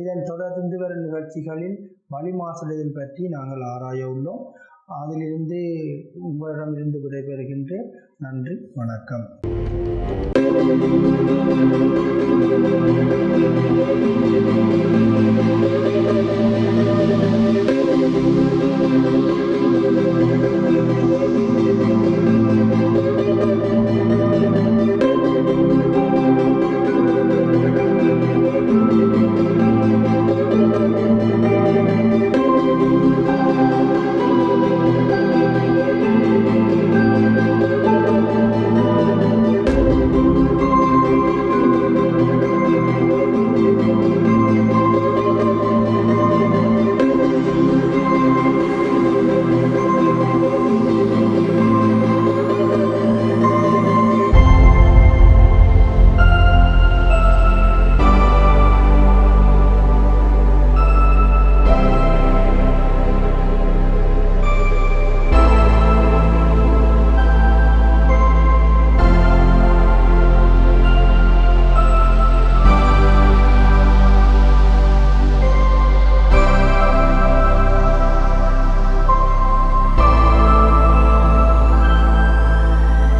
இதன் தொடர்ந்து வரும் நிகழ்ச்சிகளில் வளி மாசடைதல் பற்றி நாங்கள் ஆராய உள்ளோம். அதிலிருந்து உங்களிடமிருந்து விடைபெறுகின்றேன். நன்றி, வணக்கம்.